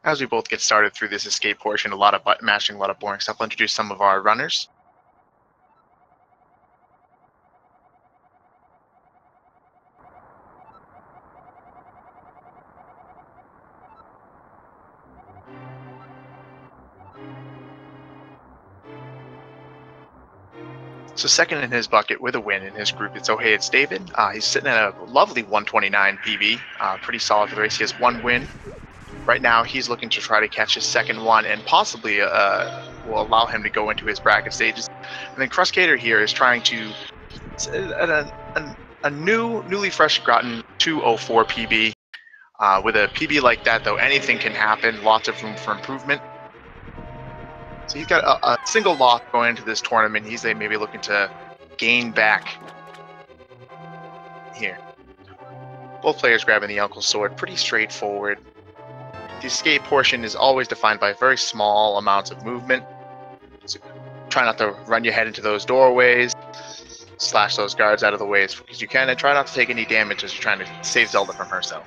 As we both get started through this escape portion, a lot of button mashing, a lot of boring stuff, I'll introduce some of our runners. So second in his bucket with a win in his group, it's OhHeyItsDavid. He's sitting at a lovely 129 PB, pretty solid for the race. He has one win. Right now, he's looking to try to catch his second one and possibly will allow him to go into his bracket stages. And then KrusKader here is trying to, at a newly fresh gotten 204 PB. With a PB like that, though, anything can happen. Lots of room for improvement. So he's got a single loss going into this tournament. He's maybe looking to gain back here. Both players grabbing the Uncle Sword. Pretty straightforward. The escape portion is always defined by very small amounts of movement. So try not to run your head into those doorways. Slash those guards out of the way as quick as you can. And try not to take any damage as you're trying to save Zelda from herself.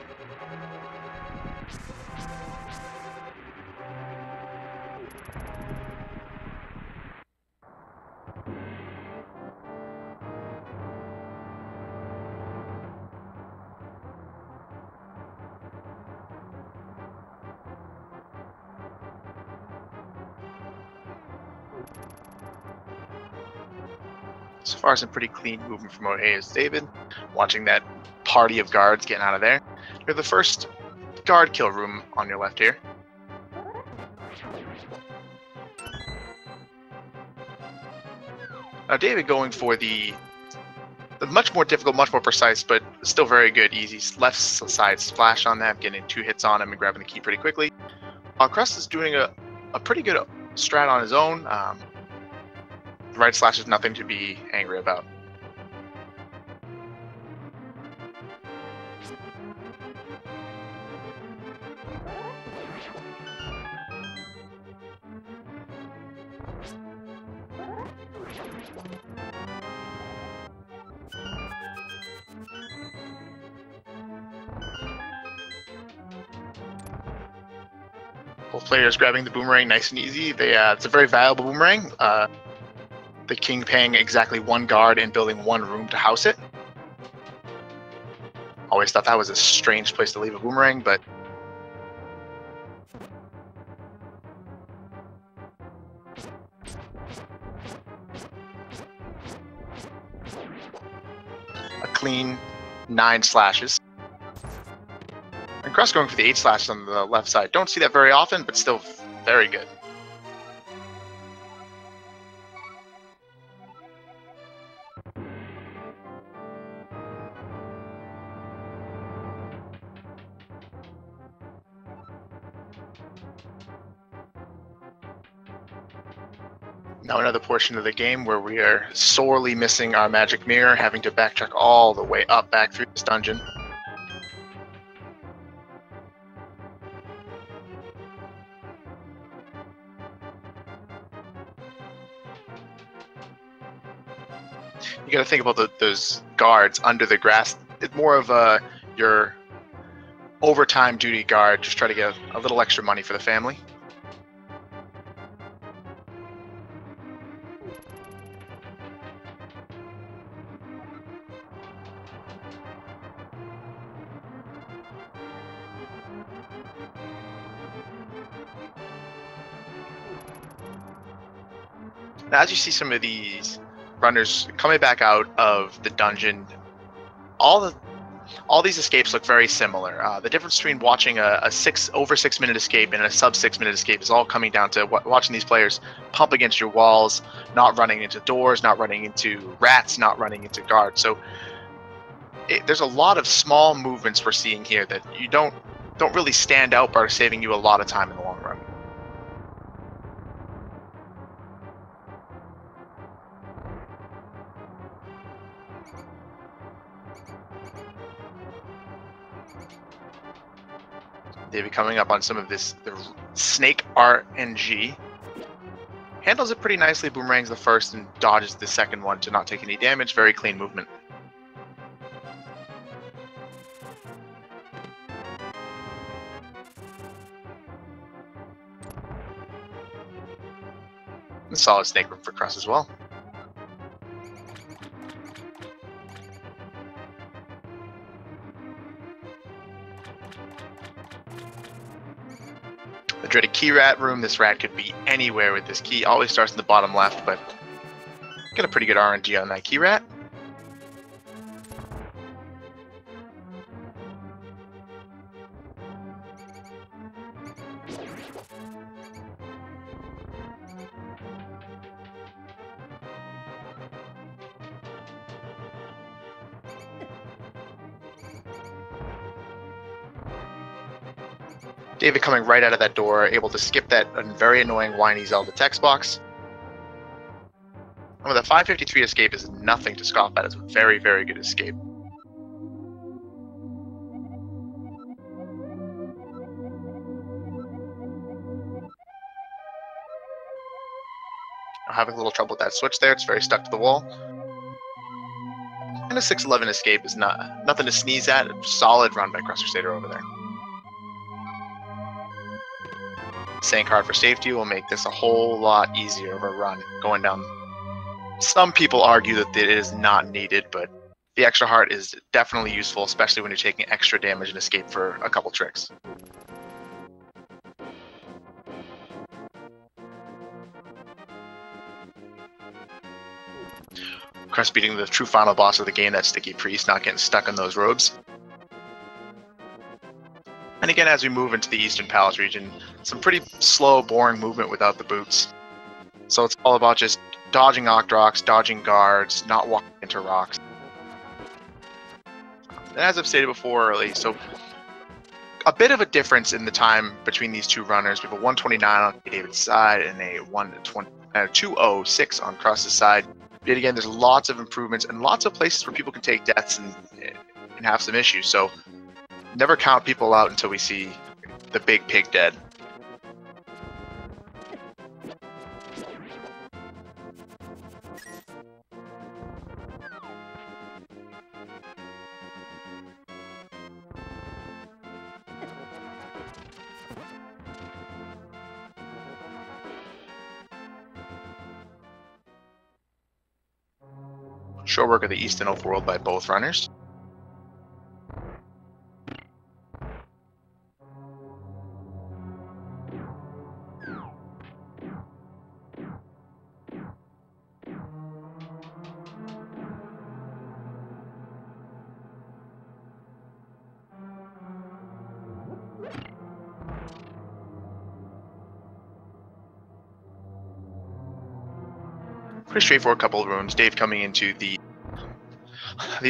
So far, some pretty clean movement from OhHeyItsDavid. Watching that party of guards getting out of there. You're the first guard kill room on your left here. Now, David going for the much more difficult, much more precise, but still very good, easy left side splash on that, getting 2 hits on him and grabbing the key pretty quickly. Krus is doing a pretty good strat on his own. Right slash is nothing to be angry about. Both players grabbing the boomerang nice and easy. It's a very valuable boomerang. The king paying exactly 1 guard and building 1 room to house it. Always thought that was a strange place to leave a boomerang, but a clean 9 slashes. And Krus going for the 8 slashes on the left side. Don't see that very often, but still very good. Now another portion of the game where we are sorely missing our magic mirror, having to backtrack all the way up back through this dungeon. You got to think about those guards under the grass. It's more of your overtime duty guard, just try to get a little extra money for the family. Now, as you see some of these runners coming back out of the dungeon, all these escapes look very similar. The difference between watching a over 6 minute escape and a sub 6 minute escape is all coming down to watching these players pump against your walls, not running into doors, not running into rats, not running into guards. So there's a lot of small movements we're seeing here that you don't really stand out, but are saving you a lot of time in the long run. David coming up on some of this, the Snake RNG. Handles it pretty nicely, boomerangs the first and dodges the second one to not take any damage. Very clean movement. solid snake room for Krus as well. The dreaded key rat room. This rat could be anywhere with this key. Always starts in the bottom left, but get a pretty good RNG on that key rat. David coming right out of that door, able to skip that very annoying whiny Zelda text box. And with a 553 escape is nothing to scoff at. It's a very, very good escape. I'm having a little trouble with that switch there. It's very stuck to the wall. And a 611 escape is nothing to sneeze at. A solid run by KrusKader over there. Saying card for safety will make this a whole lot easier of a run going down. Some people argue that it is not needed, but the extra heart is definitely useful, especially when you're taking extra damage and escape for a couple tricks. Krus beating the true final boss of the game, that Sticky Priest, not getting stuck in those robes. And again, as we move into the Eastern Palace region, some pretty slow, boring movement without the boots. So it's all about just dodging Octrox, dodging guards, not walking into rocks. And as I've stated before early, so a bit of a difference in the time between these two runners. We have a 129 on David's side and a 206 on Krus's side. Yet again, there's lots of improvements and lots of places where people can take deaths and have some issues. So never count people out until we see the big pig dead. Short work of the Eastern Overworld by both runners. Pretty straightforward couple of rooms. Dave coming into the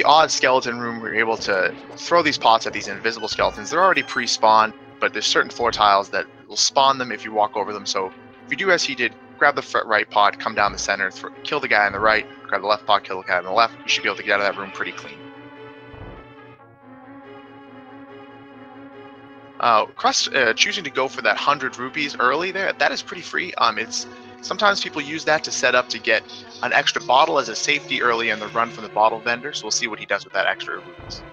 odd skeleton room. We're able to throw these pots at these invisible skeletons. They're already pre-spawned, but there's certain floor tiles that will spawn them if you walk over them. So if you do as he did, grab the right pot, come down the center, kill the guy on the right, grab the left pot, kill the guy on the left. You should be able to get out of that room pretty clean. Krus choosing to go for that 100 rupees early there, that is pretty free. Sometimes people use that to set up to get an extra bottle as a safety early in the run from the bottle vendor, so we'll see what he does with that extra rupees.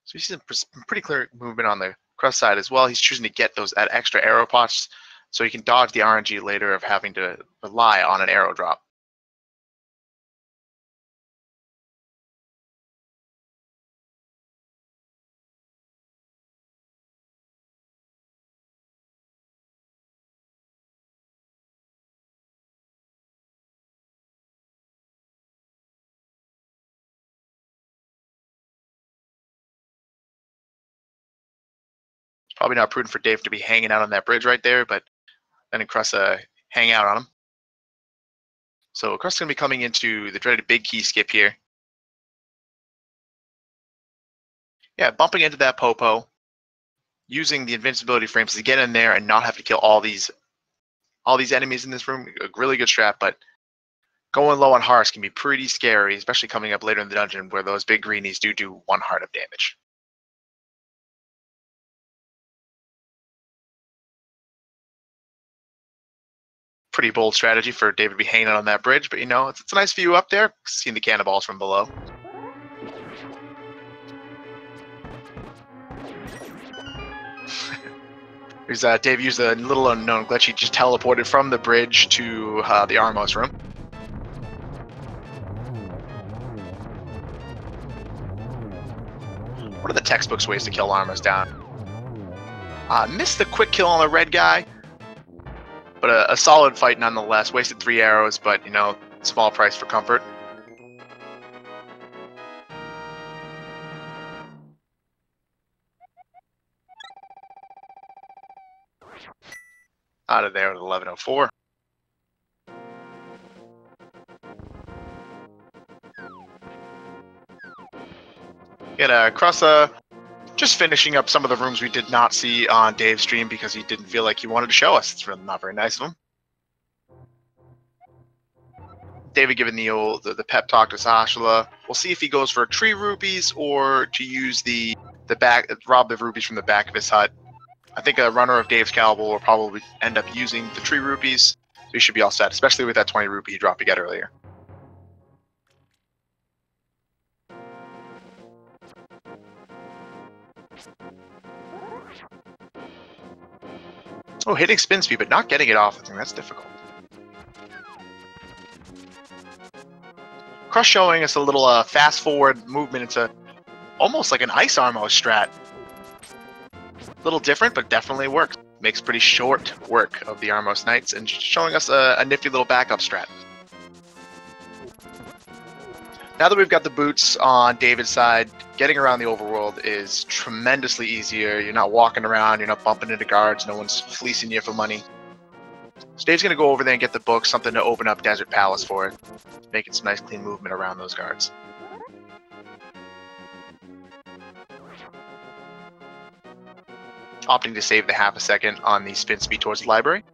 So you see some pretty clear movement on the Krus side as well. He's choosing to get that extra arrow pots so he can dodge the RNG later of having to rely on an arrow drop. Probably not prudent for Dave to be hanging out on that bridge right there, but then Krus hang out on him. So Krus is going to be coming into the dreaded big key skip here. Yeah, bumping into that Popo, using the invincibility frames to get in there and not have to kill all these enemies in this room. A really good strat, but Going low on hearts can be pretty scary, especially coming up later in the dungeon where those big greenies do 1 heart of damage. Pretty bold strategy for David to be hanging out on that bridge, but you know, it's a nice view up there, seeing the cannonballs from below. Here's Dave used a little unknown glitch. He just teleported from the bridge to the Armos room. What are the textbooks ways to kill Armos down? Missed the quick kill on the red guy, but a solid fight nonetheless. Wasted 3 arrows, but you know, small price for comfort. Out of there with 1104. Get Krus just finishing up some of the rooms we did not see on Dave's stream because he didn't feel like he wanted to show us. It's really not very nice of him. David giving the pep talk to Sashla. We'll see if he goes for tree rupees or to use rob the rupees from the back of his hut. I think a runner of Dave's Caliber will probably end up using the tree rupees, so he should be all set, especially with that 20 rupee he dropped to get earlier. Oh, hitting spin speed, but not getting it off. I think that's difficult. Krus showing us a little fast forward movement into almost like an Ice Armor strat. A little different, but definitely works. Makes pretty short work of the Armos Knights and showing us a nifty little backup strat. Now that we've got the boots on David's side, getting around the overworld is tremendously easier. You're not walking around, you're not bumping into guards, no one's fleecing you for money. So Dave's going to go over there and get the book, something to open up Desert Palace for it, making some nice clean movement around those guards. Opting to save the half a second on the spin speed towards the library.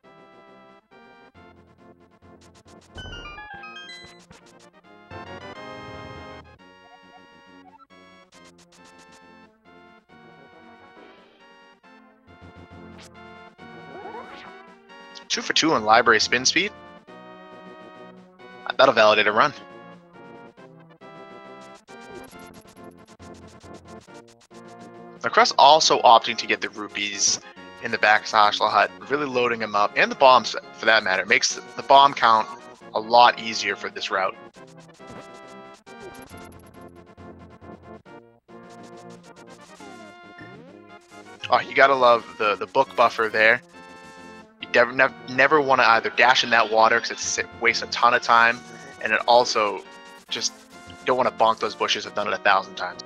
Two for 2 on library spin speed. That'll validate a run. Krus also opting to get the rupees in the back Sashla hut, really loading them up, and the bombs for that matter. It makes the bomb count a lot easier for this route. Oh, you gotta love the book buffer there. You never want to either dash in that water because it wastes a ton of time, and it also just don't want to bonk those bushes. I've done it 1,000 times.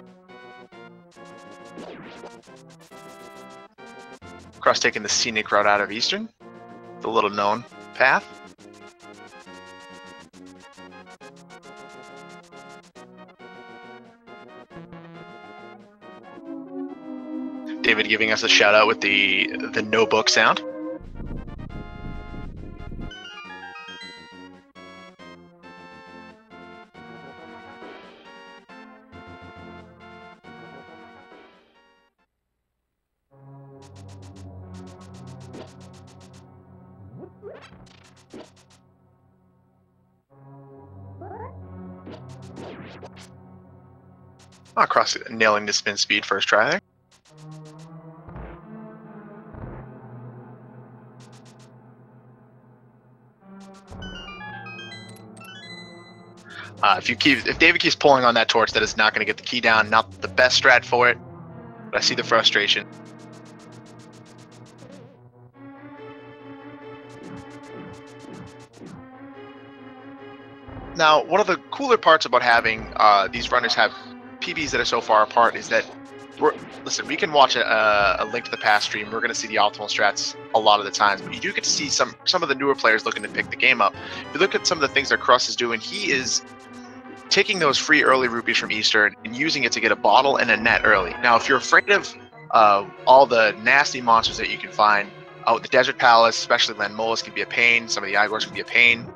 Krus taking the scenic route out of Eastern, the little known path. David giving us a shout out with the no book sound. Krus nailing the spin speed first try there. If David keeps pulling on that torch, that is not going to get the key down. Not the best strat for it, but I see the frustration. Now, one of the cooler parts about having these runners have PBs that are so far apart is that listen, we can watch a Link to the Past stream. We're going to see the optimal strats a lot of the times, but you do get to see some of the newer players looking to pick the game up. If you look at some of the things that Krus is doing, he is taking those free early rupees from Eastern and using it to get a bottle and a net early. Now, if you're afraid of all the nasty monsters that you can find out the Desert Palace, especially Landmolas, can be a pain. Some of the Igors can be a pain.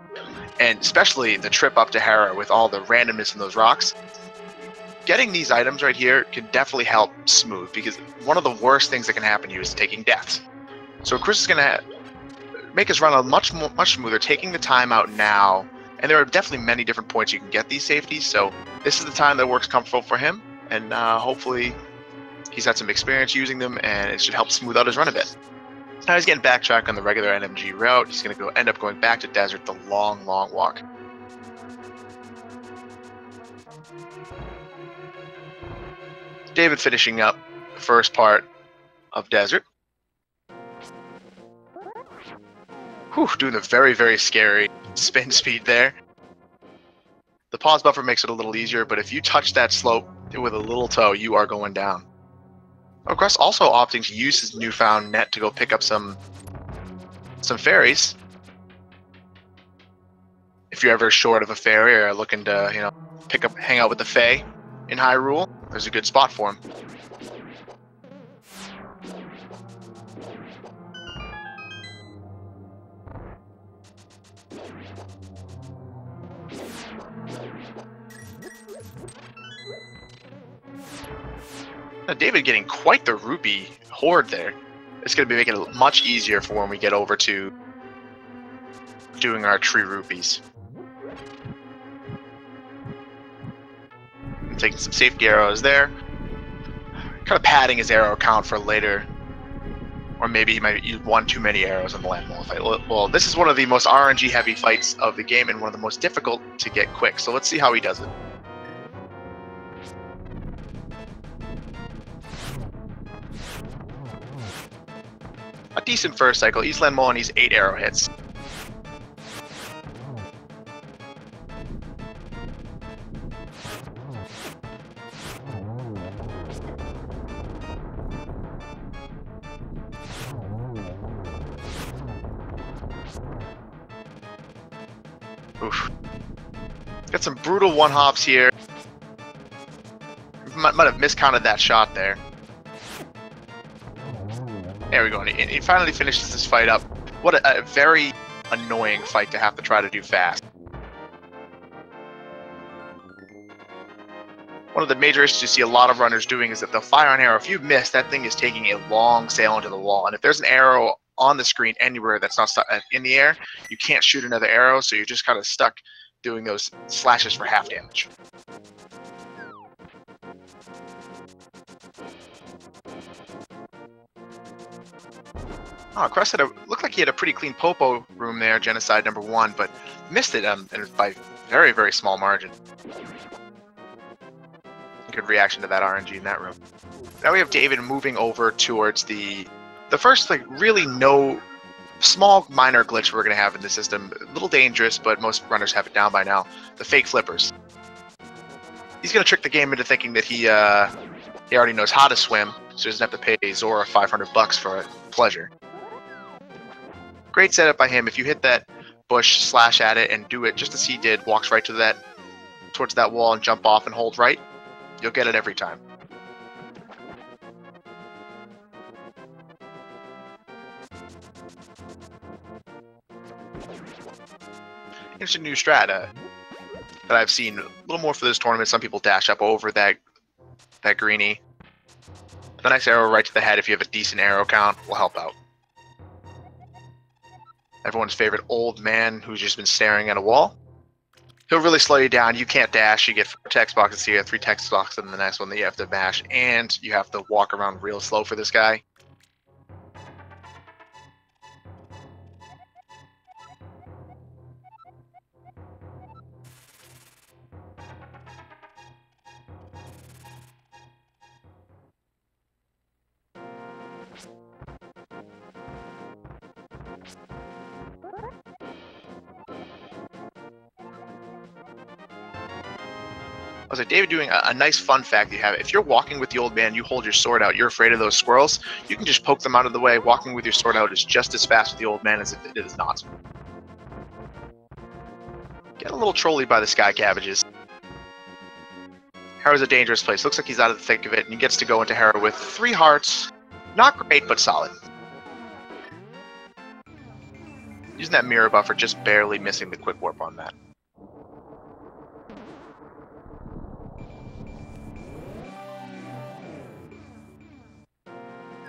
And especially the trip up to Hera with all the randomness in those rocks. Getting these items right here can definitely help smooth, because one of the worst things that can happen to you is taking deaths. So Krus is going to make his run a much smoother, taking the time out now. And there are definitely many different points you can get these safeties, so this is the time that works comfortable for him, and hopefully he's had some experience using them, and it should help smooth out his run a bit. Now he's getting backtrack on the regular NMG route. He's going to end up going back to desert, the long walk. David finishing up the first part of desert. Whew, doing a very scary spin speed there. The pause buffer makes it a little easier, but if you touch that slope with a little toe, you are going down. Krus also opting to use his newfound net to go pick up some fairies. If you're ever short of a fairy or looking to, hang out with the Fae in Hyrule, there's a good spot for him. Now David getting quite the rupee hoard there. It's going to be making it much easier for when we get over to doing our tree rupees. I'm taking some safety arrows there. Kind of padding his arrow count for later. Or maybe he might use one too many arrows in the landmole fight. Well, this is one of the most RNG heavy fights of the game and one of the most difficult to get quick. So let's see how he does it. A decent first cycle. East landmole needs 8 arrow hits. Oof. Got some brutal one-hops here. Might have miscounted that shot there. There we go. And he finally finishes this fight up. What a very annoying fight to have to try to do fast. One of the major issues you see a lot of runners doing is that they'll fire an arrow. If you miss, that thing is taking a long sail into the wall. And if there's an arrow on the screen anywhere that's not in the air, you can't shoot another arrow, so you're just kind of stuck doing those slashes for half damage. Oh, Krus looked like he had a pretty clean Popo room there, Genocide #1, but missed it by very small margin. Good reaction to that RNG in that room. Now we have David moving over towards the first, really no small minor glitch we're going to have in the system. A little dangerous, but most runners have it down by now. The fake flippers. He's going to trick the game into thinking that he already knows how to swim, so he doesn't have to pay Zora $500 for pleasure. Great setup by him. If you hit that bush, slash at it, and do it just as he did, walks right to towards that wall and jump off and hold right, you'll get it every time. Here's a new strat that I've seen a little more for this tournament. Some people dash up over that greenie. The next arrow right to the head, if you have a decent arrow count, will help out. Everyone's favorite old man who's just been staring at a wall. He'll really slow you down. You can't dash. You get 4 text boxes here, 3 text boxes in the next one that you have to mash, and you have to walk around real slow for this guy. I was like, David doing a nice fun fact you have. If you're walking with the old man, you hold your sword out, you're afraid of those squirrels, you can just poke them out of the way. Walking with your sword out is just as fast with the old man as if it is not. Get a little trolley by the sky cabbages. Hera's a dangerous place. Looks like he's out of the thick of it, and he gets to go into Hera with 3 hearts. Not great, but solid. Using that mirror buffer, just barely missing the quick warp on that.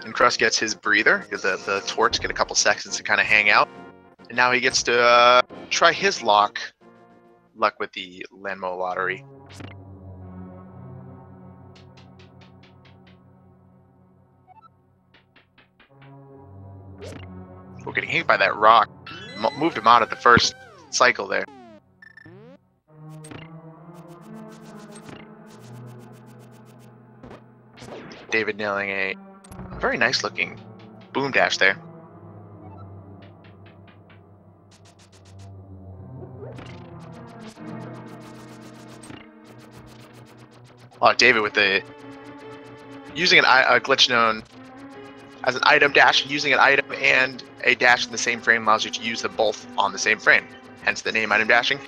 And Krus gets his breather, because the torts get a couple seconds to kind of hang out. And now he gets to try his luck with the Lenmo lottery. We're getting hit by that rock. Moved him out of the first cycle there. David nailing a very nice looking boom dash there. Oh, David with the using a glitch known as an item dash, using an item and a dash in the same frame allows you to use them both on the same frame, hence the name item dashing.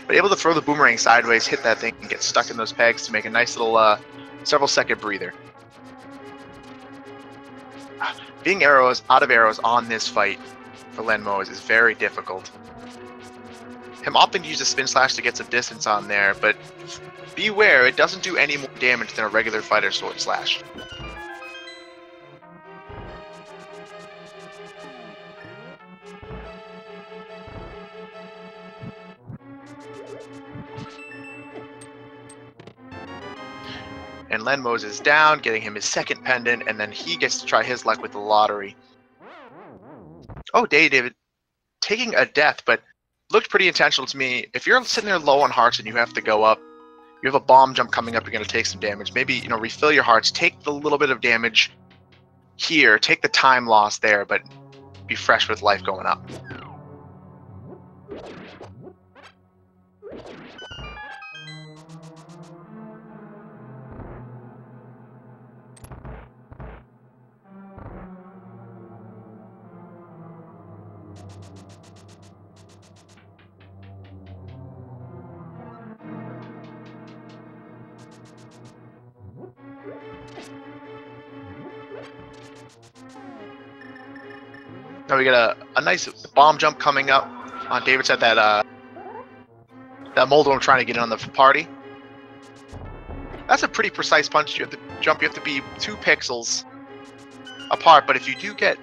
But able to throw the boomerang sideways, hit that thing, and get stuck in those pegs to make a nice little several second breather. Being out of arrows on this fight for Lenmo is very difficult. Him opting to use a spin slash to get some distance on there, but beware, it doesn't do any more damage than a regular fighter sword slash. And Lenmo's is down, getting him his second pendant, and then he gets to try his luck with the lottery. Oh, David taking a death, but looked pretty intentional to me. If you're sitting there low on hearts and you have to go up, you have a bomb jump coming up, you're going to take some damage. Maybe, you know, refill your hearts, take the little bit of damage here, take the time loss there, but be fresh with life going up. Now we get a nice bomb jump coming up. David said that that Moldorm trying to get in on the party. That's a pretty precise punch. You have to jump. You have to be 2 pixels apart. But if you do get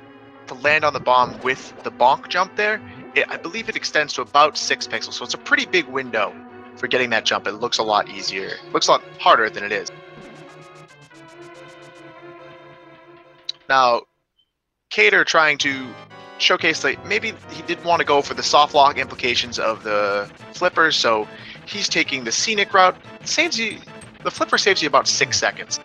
to land on the bomb with the bonk jump there, I believe it extends to about 6 pixels. So it's a pretty big window for getting that jump. It looks a lot easier. It looks a lot harder than it is. Now, KrusKader trying to showcase that maybe he didn't want to go for the soft lock implications of the flippers, so he's taking the scenic route. Saves you, the flipper saves you about 6 seconds.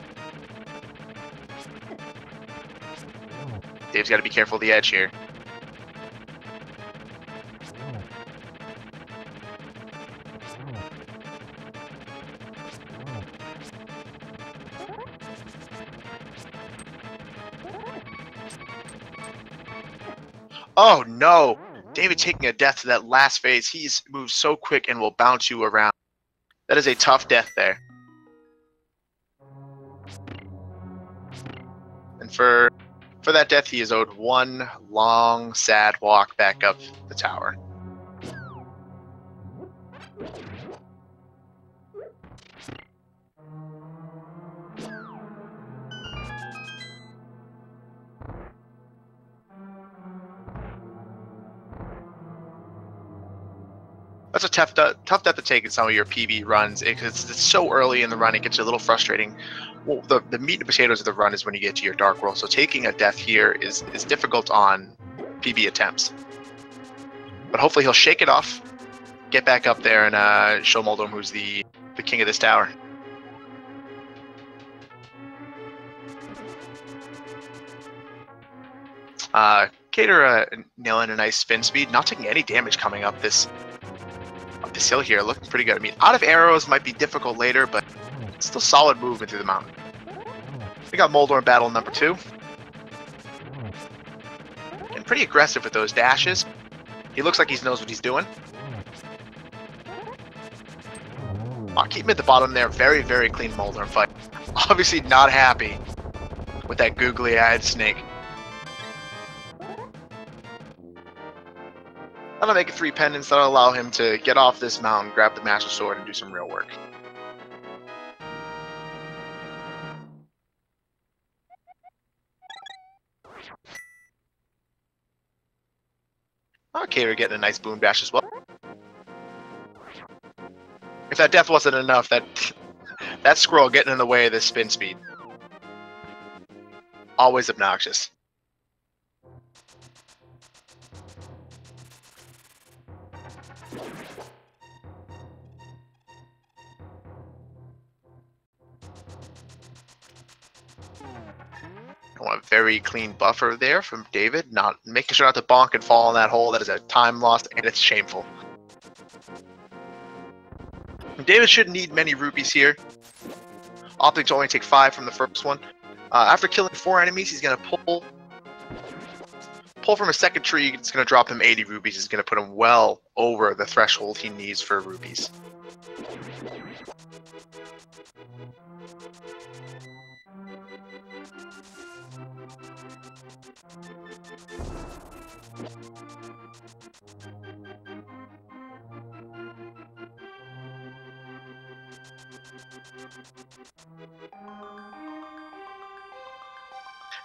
Dave's got to be careful of the edge here. Oh no! David taking a death to that last phase. He's moved so quick and will bounce you around. That is a tough death there. And for that death, he is owed one long, sad walk back up the tower. That's a tough death to take in some of your PB runs because it's so early in the run. It gets you a little frustrating. Well, the meat and potatoes of the run is when you get to your Dark World. So taking a death here is difficult on PB attempts. But hopefully he'll shake it off, get back up there, and show Moldorm who's the king of this tower. KrusKader nailing a nice spin speed, not taking any damage coming up this hill here, looking pretty good. I mean, out of arrows might be difficult later, but still solid movement through the mountain. We got Moldorm battle number 2. And pretty aggressive with those dashes. He looks like he knows what he's doing. Keep him at the bottom there. Very, very clean Moldorm fight. Obviously not happy with that googly-eyed snake. That'll make it 3 pendants. That'll allow him to get off this mountain, grab the Master Sword, and do some real work. KrusKader getting a nice boom dash as well. If that death wasn't enough, that squirrel getting in the way of this spin speed. Always obnoxious. A very clean buffer there from David, not making sure not to bonk and fall in that hole. That is a time lost, and it's shameful. David shouldn't need many rupees here, opting to only take 5 from the first one. After killing 4 enemies, he's going to pull from a second tree. It's going to drop him 80 rupees. It's going to put him well over the threshold he needs for rupees.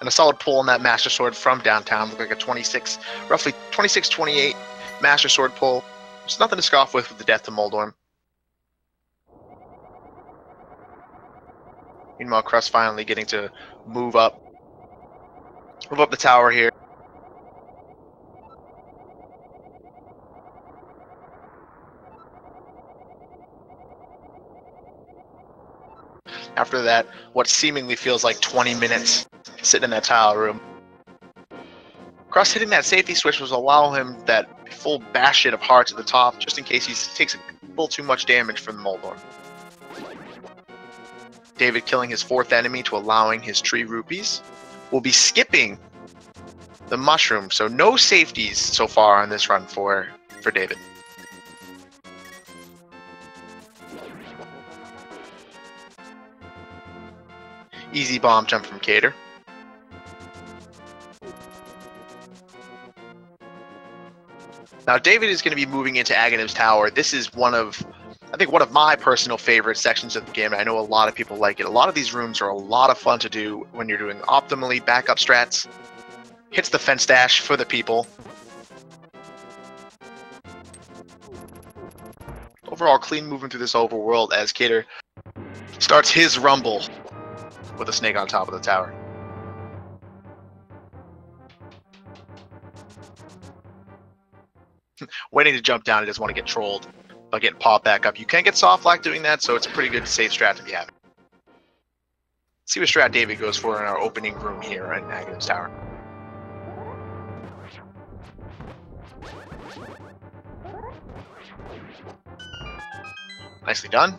And a solid pull on that Master Sword from downtown. Look like a 26, roughly 26-28 Master Sword pull. There's nothing to scoff with the death to Moldorm. Meanwhile, Krus finally getting to move up the tower here. After that, what seemingly feels like 20 minutes sitting in that tile room. Krus hitting that safety switch was allow him that full bash it of hearts at the top, just in case he takes a little too much damage from the Moldorm. David killing his 4th enemy to allowing his tree rupees. Will be skipping the mushroom, so no safeties so far on this run for David. Easy bomb jump from KrusKader. Now David is going to be moving into Aghanim's Tower. This is I think one of my personal favorite sections of the game. I know a lot of people like it. A lot of these rooms are a lot of fun to do when you're doing optimally backup strats. Hits the fence dash for the people. Overall, clean moving through this overworld as KrusKader starts his rumble with a snake on top of the tower. Waiting to jump down, he doesn't want to get trolled by getting popped back up. You can get soft lock doing that, so it's a pretty good safe strat to be having. Let's see what strat David goes for in our opening room here at Aghanim's Tower. Nicely done.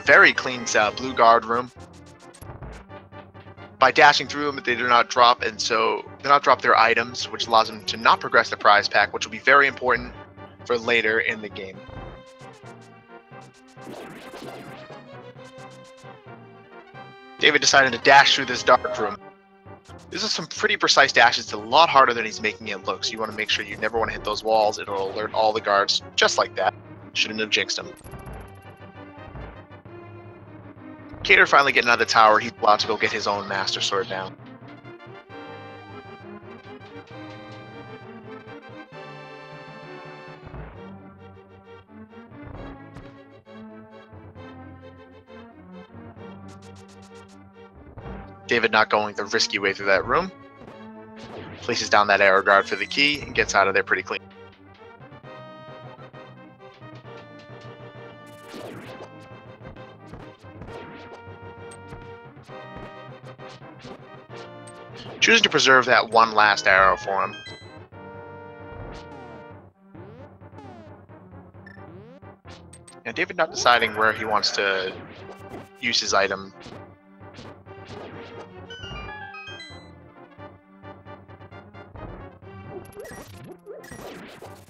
Very clean blue guard room. By dashing through them, they do not drop, and so do not drop their items, which allows them to not progress the prize pack, which will be very important for later in the game. David decided to dash through this dark room. These are some pretty precise dashes. It's a lot harder than he's making it look, so you want to make sure you never want to hit those walls. It'll alert all the guards just like that. Shouldn't have jinxed him. KrusKader finally getting out of the tower. He's allowed to go get his own Master Sword now. David not going the risky way through that room. Places down that arrow guard for the key and gets out of there pretty clean. Choosing to preserve that one last arrow for him. And David not deciding where he wants to use his item.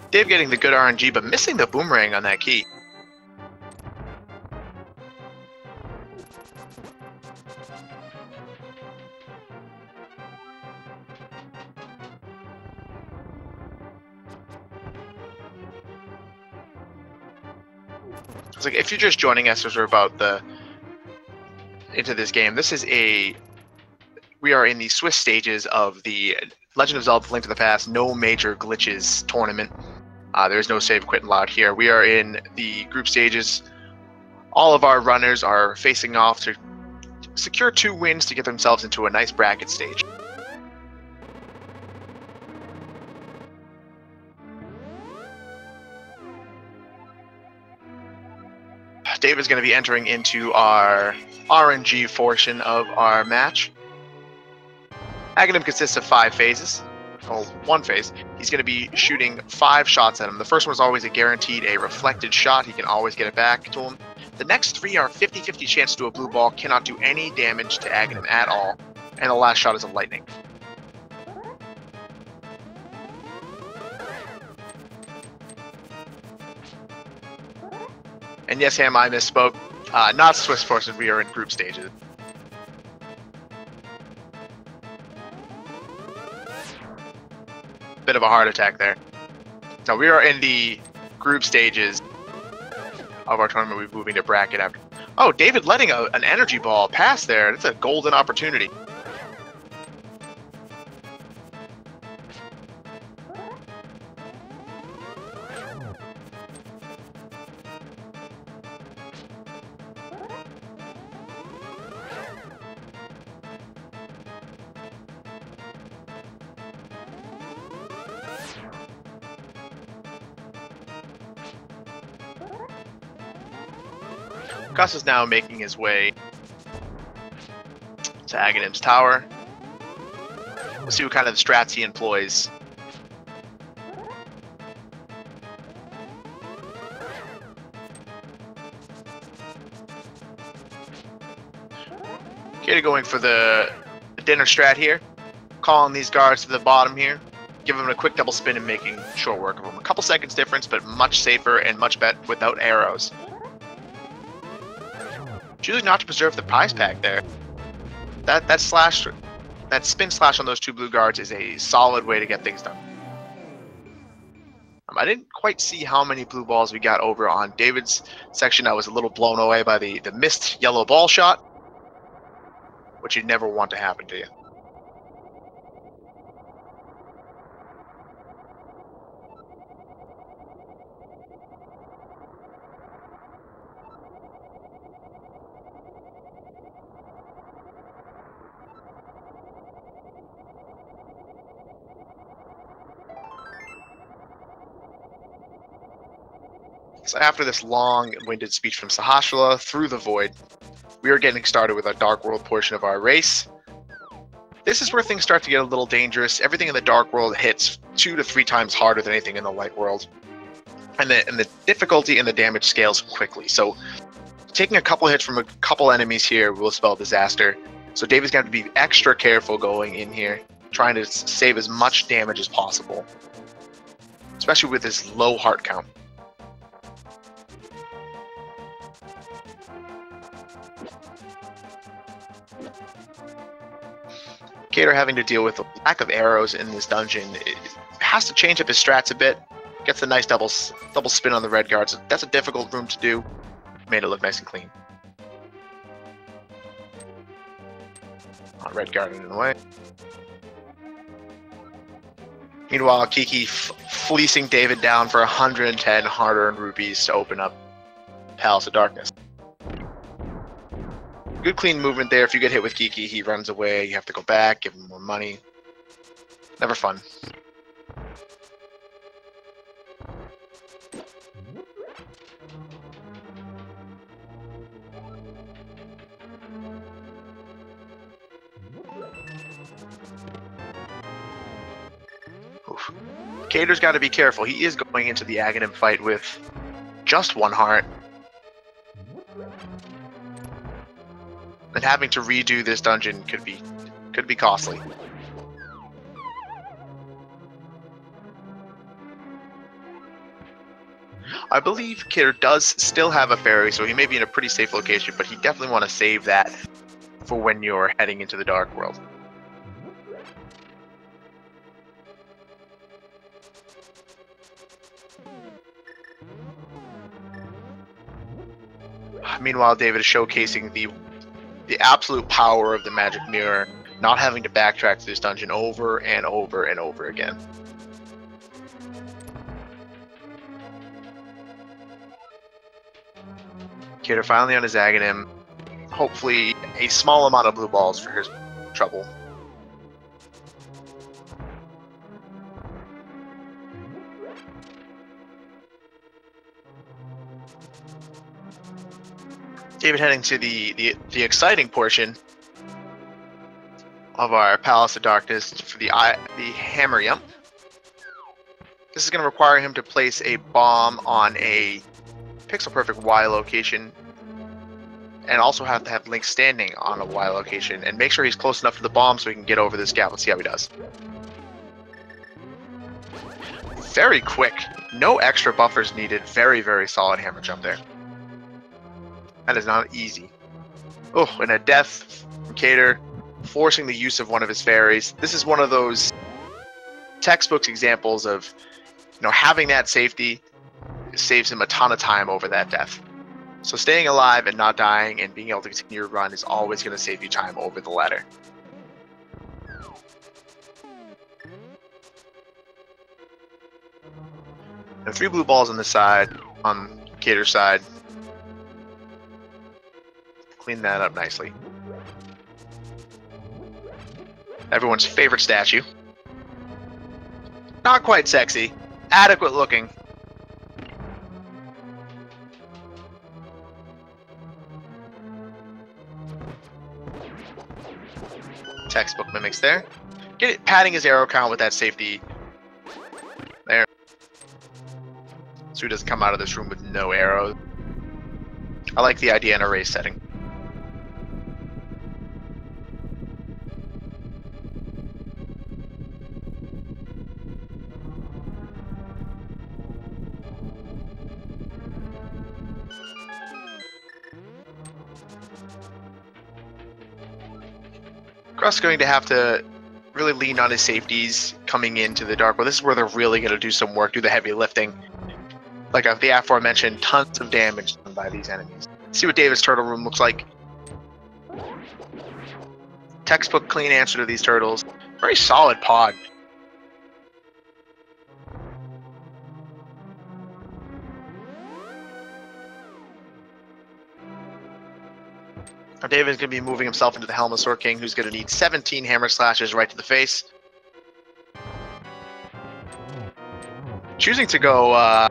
Dave getting the good RNG, but missing the boomerang on that key. It's like if you're just joining us as we're about into this game, we are in the Swiss stages of the Legend of Zelda: Link to the Past No Major Glitches tournament. There's no save quit allowed here. We are in the group stages. All of our runners are facing off to secure 2 wins to get themselves into a nice bracket stage. David's going to be entering into our RNG portion of our match. Aghanim consists of 5 phases. Well, 1 phase. He's going to be shooting 5 shots at him. The first one is always a reflected shot. He can always get it back to him. The next 3 are 50-50 chance to do a blue ball, cannot do any damage to Aghanim at all. And the last shot is a lightning. And yes, Ham, I misspoke. Not Swiss forces, we are in group stages. Bit of a heart attack there. So we are in the group stages of our tournament. We're moving to bracket after. Oh, David letting an energy ball pass there. That's a golden opportunity. Gus is now making his way to Aghanim's tower. We'll see what kind of strats he employs. KrusKader going for the dinner strat here. Calling these guards to the bottom here. Giving them a quick double spin and making short work of them. A couple seconds difference, but much safer and much better without arrows. Choosing not to preserve the prize pack there. That spin slash on those 2 blue guards is a solid way to get things done. I didn't quite see how many blue balls we got over on David's section. I was a little blown away by the missed yellow ball shot, which you never want to happen to you. So after this long-winded speech from Sahasrahla through the void, we are getting started with our Dark World portion of our race. This is where things start to get a little dangerous. Everything in the Dark World hits 2 to 3 times harder than anything in the Light World. And the difficulty and the damage scales quickly. So taking a couple hits from a couple enemies here will spell disaster. So David's got to be extra careful going in here, trying to save as much damage as possible. Especially with his low heart count. KrusKader having to deal with the lack of arrows in this dungeon, it has to change up his strats a bit. Gets a nice double spin on the red guards. That's a difficult room to do. Made it look nice and clean. Red guard in the way. Meanwhile, Kiki fleecing David down for 110 hard-earned rupees to open up Palace of Darkness. Good clean movement there. If you get hit with Kiki, he runs away. You have to go back, give him more money. Never fun. Oof. KrusKader's got to be careful. He is going into the Aghanim fight with just 1 heart. And having to redo this dungeon could be costly. I believe KrusKader does still have a fairy, so he may be in a pretty safe location, but he definitely want to save that for when you're heading into the Dark World. Meanwhile, David is showcasing the absolute power of the magic mirror, not having to backtrack to this dungeon over and over and over again. KrusKader finally on his Aghanim. Hopefully a small amount of blue balls for his trouble. David heading to the exciting portion of our Palace of Darkness for the Hammer Yump. This is going to require him to place a bomb on a pixel perfect Y location, and also have to have Link standing on a Y location, and make sure he's close enough to the bomb so he can get over this gap. Let's see how he does. Very quick, no extra buffers needed. Very, very solid hammer jump there. That is not easy. Oh, and a death from KrusKader, forcing the use of one of his fairies. This is one of those textbook examples of, having that safety saves him a ton of time over that death. So staying alive and not dying and being able to continue your run is always going to save you time over the ladder. And 3 blue balls on the side, on KrusKader's side. Clean that up nicely. Everyone's favorite statue. Not quite sexy. Adequate looking. Textbook mimics there. Get it, padding his arrow count with that safety there. So he doesn't come out of this room with no arrows. I like the idea in a race setting. Krus going to have to really lean on his safeties coming into the dark. Well, this is where they're really going to do some work, do the heavy lifting. Like the aforementioned, tons of damage done by these enemies. Let's see what David's turtle room looks like. Textbook clean answer to these turtles. Very solid pod. Now David's going to be moving himself into the Helm of Sword King, who's going to need 17 hammer slashes right to the face. Choosing to go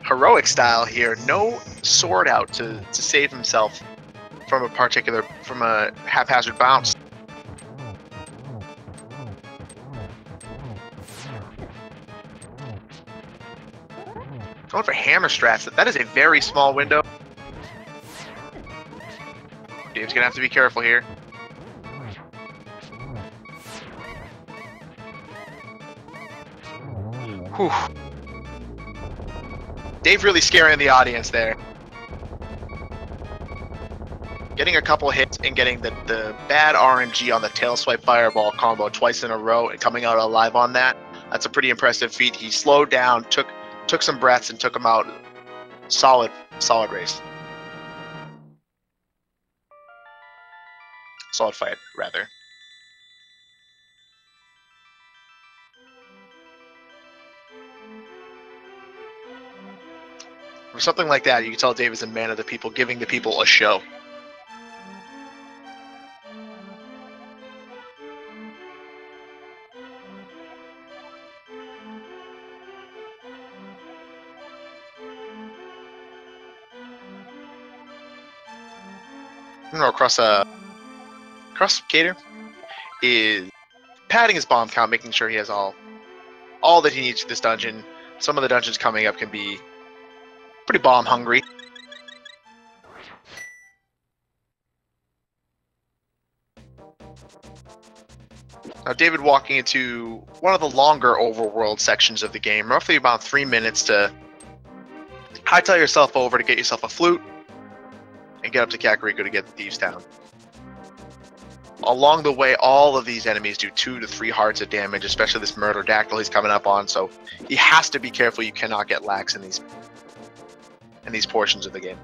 heroic style here. No sword out to save himself from a haphazard bounce. Going for hammer strats. That is a very small window. Dave's gonna have to be careful here. Whew. Dave really scaring the audience there. Getting a couple hits and getting the bad RNG on the tail swipe fireball combo twice in a row and coming out alive on that. That's a pretty impressive feat. He slowed down, took some breaths and took him out. Solid race. Solid fight, rather. For something like that, you can tell Dave is a man of the people, giving the people a show. KrusKader is padding his bomb count, making sure he has all that he needs for this dungeon. Some of the dungeons coming up can be pretty bomb hungry. Now David walking into one of the longer overworld sections of the game, roughly about 3 minutes to hightail yourself over to get yourself a flute and get up to Kakariko to get the thieves down. Along the way, all of these enemies do 2 to 3 hearts of damage, especially this murder dactyl he's coming up on, so he has to be careful. You cannot get lax in these portions of the game.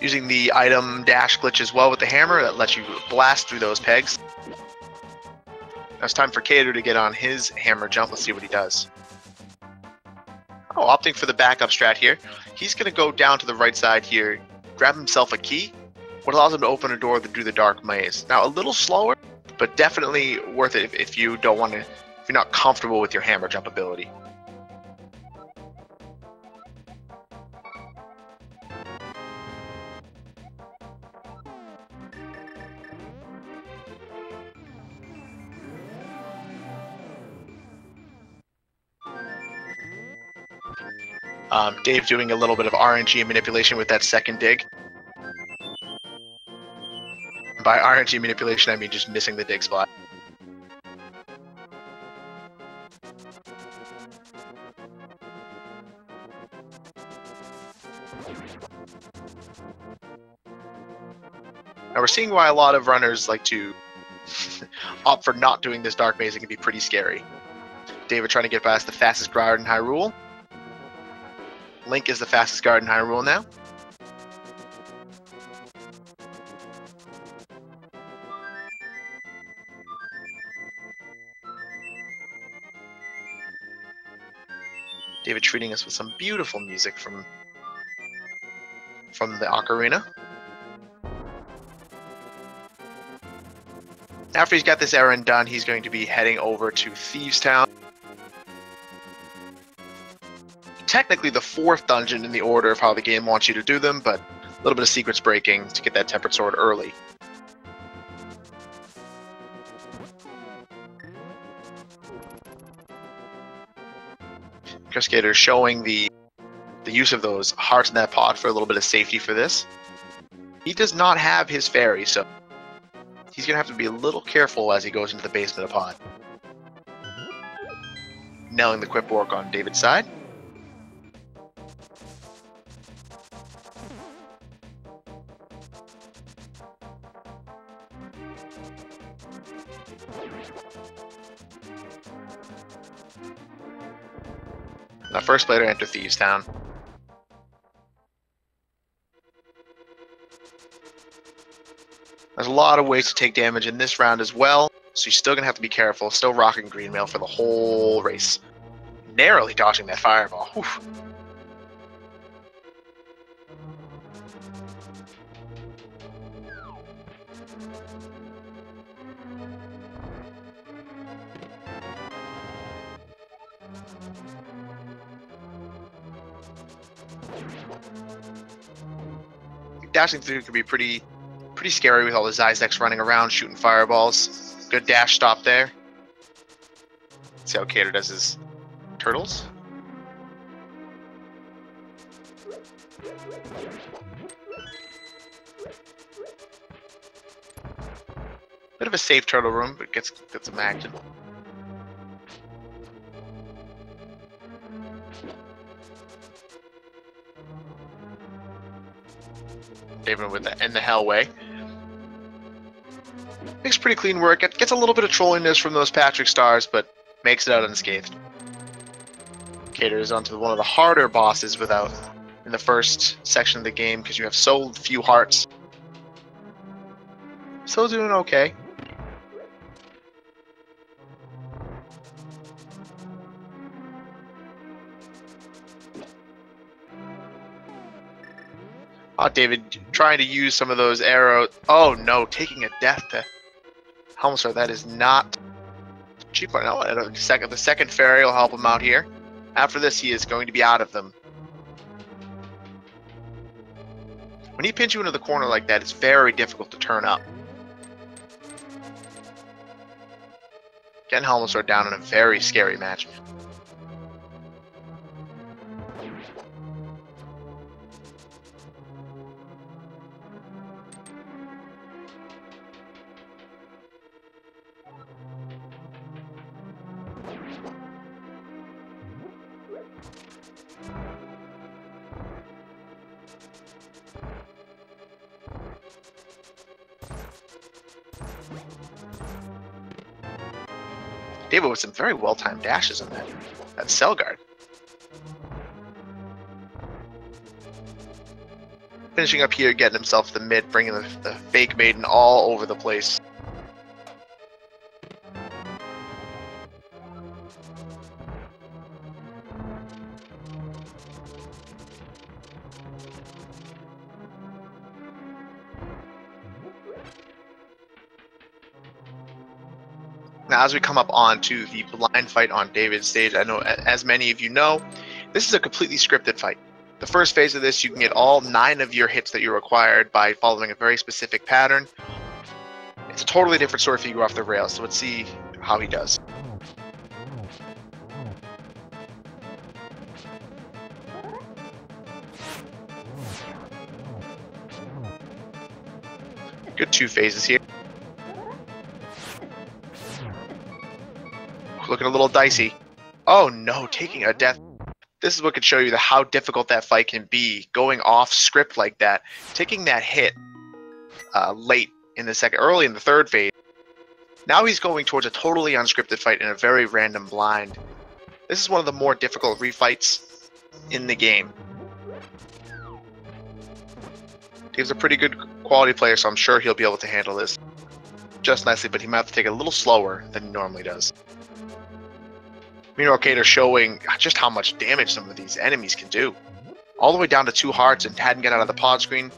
Using the item dash glitch as well with the hammer that lets you blast through those pegs. Now it's time for Kader to get on his hammer jump. Let's see what he does. Oh, opting for the backup strat here. He's going to go down to the right side here, grab himself a key, what allows him to open a door to do the dark maze. Now, a little slower, but definitely worth it if you don't want to, if you're not comfortable with your hammer jump ability. Dave doing a little bit of RNG manipulation with that second dig. By RNG manipulation, I mean just missing the dig spot. Now we're seeing why a lot of runners like to opt for not doing this dark maze. It can be pretty scary. David trying to get past the fastest guard in Hyrule. Link is the fastest guard in Hyrule now. David treating us with some beautiful music from the ocarina. After he's got this errand done, he's going to be heading over to Thieves Town. Technically the 4th dungeon in the order of how the game wants you to do them, but a little bit of secrets breaking to get that tempered sword early. KrusKader showing the use of those hearts in that pot for a little bit of safety for this. He does not have his fairy, so he's going to have to be a little careful as he goes into the basement of pot. Nailing the quip work on David's side. The first player to enter Thieves Town. There's a lot of ways to take damage in this round as well, so you're still going to have to be careful. Still rocking green mail for the whole race. Narrowly dodging that fireball. Whew. Dashing through can be pretty scary with all the Zyzex running around shooting fireballs. Good dash stop there. Let's see how Kader does his turtles. Bit of a safe turtle room, but gets some action. David with the in the hell way. Makes pretty clean work. Gets a little bit of trolliness from those Patrick stars, but makes it out unscathed. Kader is onto one of the harder bosses in the first section of the game because you have so few hearts. Still doing okay. Oh, David trying to use some of those arrows. Oh no, taking a death to Helmstar. That is not cheap right now. The second fairy will help him out here. After this, he is going to be out of them. When he pins you into the corner like that, it's very difficult to turn up. Getting Helmstar down in a very scary match. David with some very well-timed dashes on that cell guard. Finishing up here, getting himself the mid, bringing the fake maiden all over the place. Now, as we come up onto the blind fight on David's stage, I know, as many of you know, this is a completely scripted fight. The first phase of this, you can get all 9 of your hits that you're required by following a very specific pattern. It's a totally different story if you go off the rails, so let's see how he does. Good 2 phases here. Looking a little dicey. Oh no, taking a death. This is what could show you how difficult that fight can be, going off script like that. Taking that hit late in the early in the third phase. Now he's going towards a totally unscripted fight in a very random blind. This is one of the more difficult refights in the game. He's a pretty good quality player, so I'm sure he'll be able to handle this just nicely, but he might have to take it a little slower than he normally does. Meanwhile, KrusKader showing just how much damage some of these enemies can do. All the way down to 2 hearts and hadn't got out of the pod screen.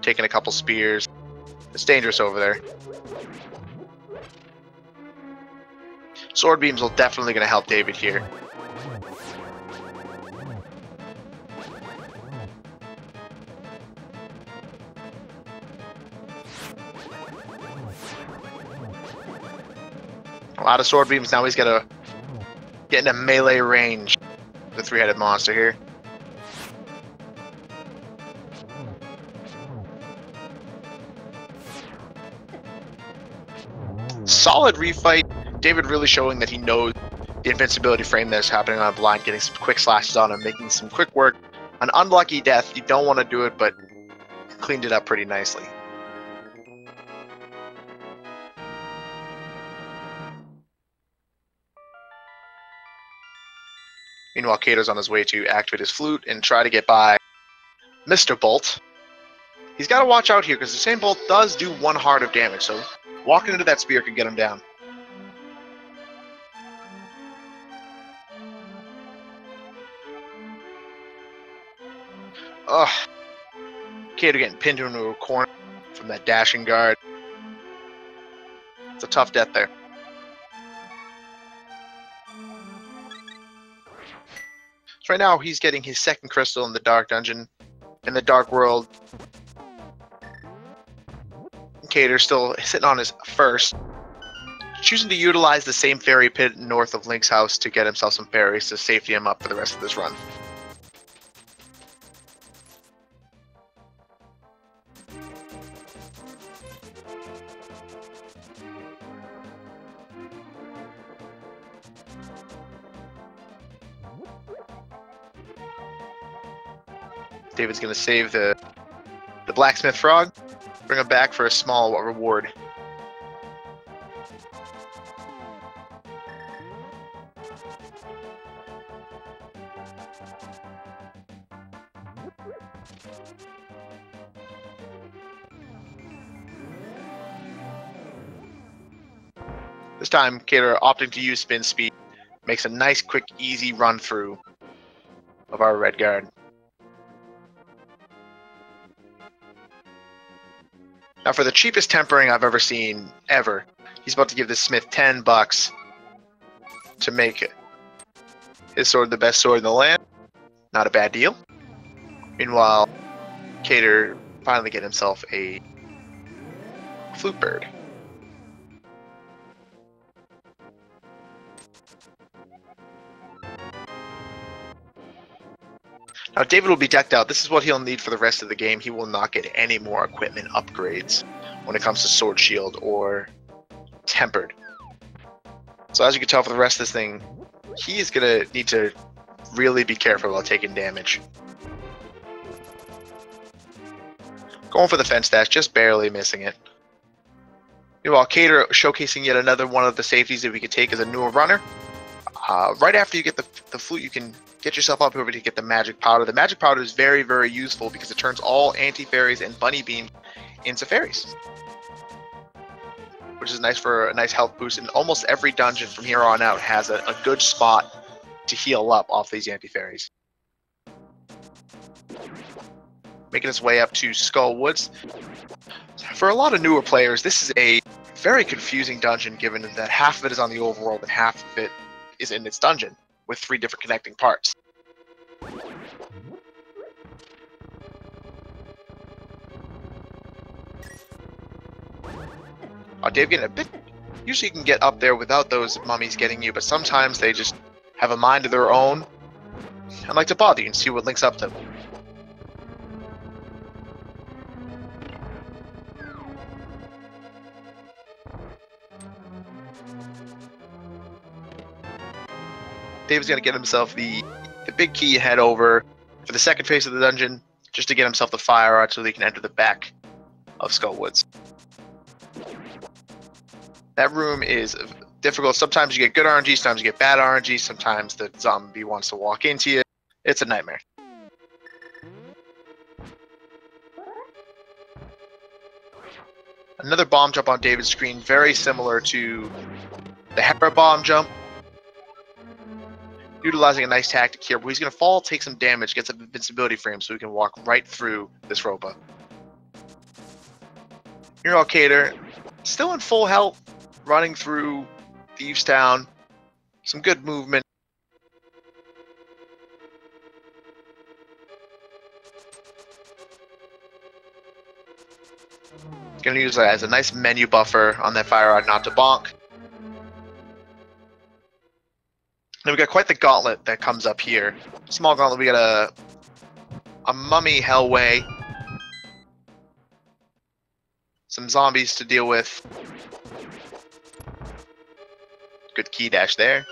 Taking a couple spears. It's dangerous over there. Sword beams will definitely going to help David here. A lot of sword beams. Now he's got to get into melee range. The 3-headed monster here. Solid refight. David really showing that he knows the invincibility frame that's happening on blind, getting some quick slashes on him, making some quick work. An unlucky death. You don't want to do it, but cleaned it up pretty nicely. Meanwhile, KrusKader's on his way to activate his flute and try to get by Mr. Bolt. He's got to watch out here because the same bolt does do 1 heart of damage, so walking into that spear could get him down. Ugh. KrusKader getting pinned into a corner from that dashing guard. It's a tough death there. So right now he's getting his 2nd crystal in the Dark Dungeon. In the Dark World, KrusKader still sitting on his 1st. Choosing to utilize the same fairy pit north of Link's house to get himself some fairies to safety him up for the rest of this run. David's going to save the blacksmith frog, bring him back for a small reward. This time, KrusKader opting to use spin speed makes a nice, quick, easy run through of our red guard. Now, for the cheapest tempering I've ever seen, he's about to give this smith $10 to make his sword the best sword in the land. Not a bad deal. Meanwhile, KrusKader finally get himself a flute bird. Now, David will be decked out. This is what he'll need for the rest of the game. He will not get any more equipment upgrades when it comes to sword shield or tempered. So as you can tell for the rest of this thing, he is going to need to really be careful about taking damage. Going for the fence dash, just barely missing it. Meanwhile, KrusKader showcasing yet another one of the safeties that we could take as a newer runner. Right after you get the flute, you can get yourself up over to get the magic powder. The magic powder is very, very useful because it turns all anti-fairies and bunny beams into fairies, which is nice for a nice health boost. And almost every dungeon from here on out has a good spot to heal up off these anti-fairies. Making its way up to Skull Woods. For a lot of newer players, this is a very confusing dungeon, given that half of it is on the overworld and half of it is in its dungeon, with 3 different connecting parts. Dave getting a bit... Usually you can get up there without those mummies getting you, but sometimes they just have a mind of their own and like to bother you and see what links up to them. Dave's going to get himself the big key and head over for the second phase of the dungeon, just to get himself the fire rod so he can enter the back of Skull Woods. That room is difficult. Sometimes you get good RNG, sometimes you get bad RNG, sometimes the zombie wants to walk into you. It's a nightmare. Another bomb jump on David's screen, very similar to the Hera bomb jump. Utilizing a nice tactic here, but he's going to fall, take some damage, get some invincibility frame so he can walk right through this ropa. Here, KrusKader, still in full health, running through Thieves Town. Some good movement. Going to use it as a nice menu buffer on that fire rod not to bonk. Then we got quite the gauntlet that comes up here. Small gauntlet, we got a mummy hellway. Some zombies to deal with. Good key dash there.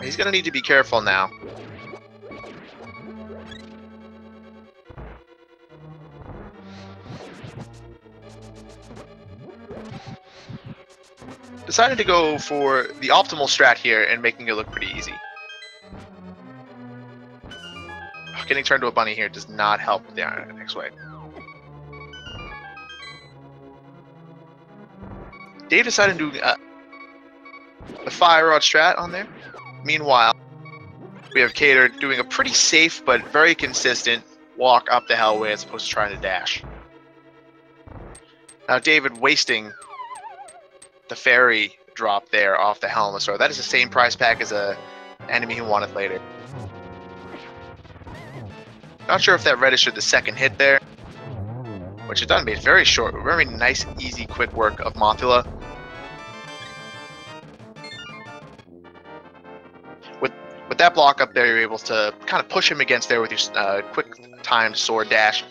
He's gonna need to be careful now. Decided to go for the optimal strat here and making it look pretty easy. Getting turned to a bunny here does not help the next way. Dave decided to do the fire rod strat on there. Meanwhile, we have KrusKader doing a pretty safe but very consistent walk up the hellway as opposed to trying to dash. Now David wasting the fairy drop there off the helm. So that is the same price pack as a enemy who wanted later. Not sure if that registered the second hit there, which it done. Made very short, very nice, easy, quick work of Mothula. With that block up there, you're able to kind of push him against there with your quick timed sword dash.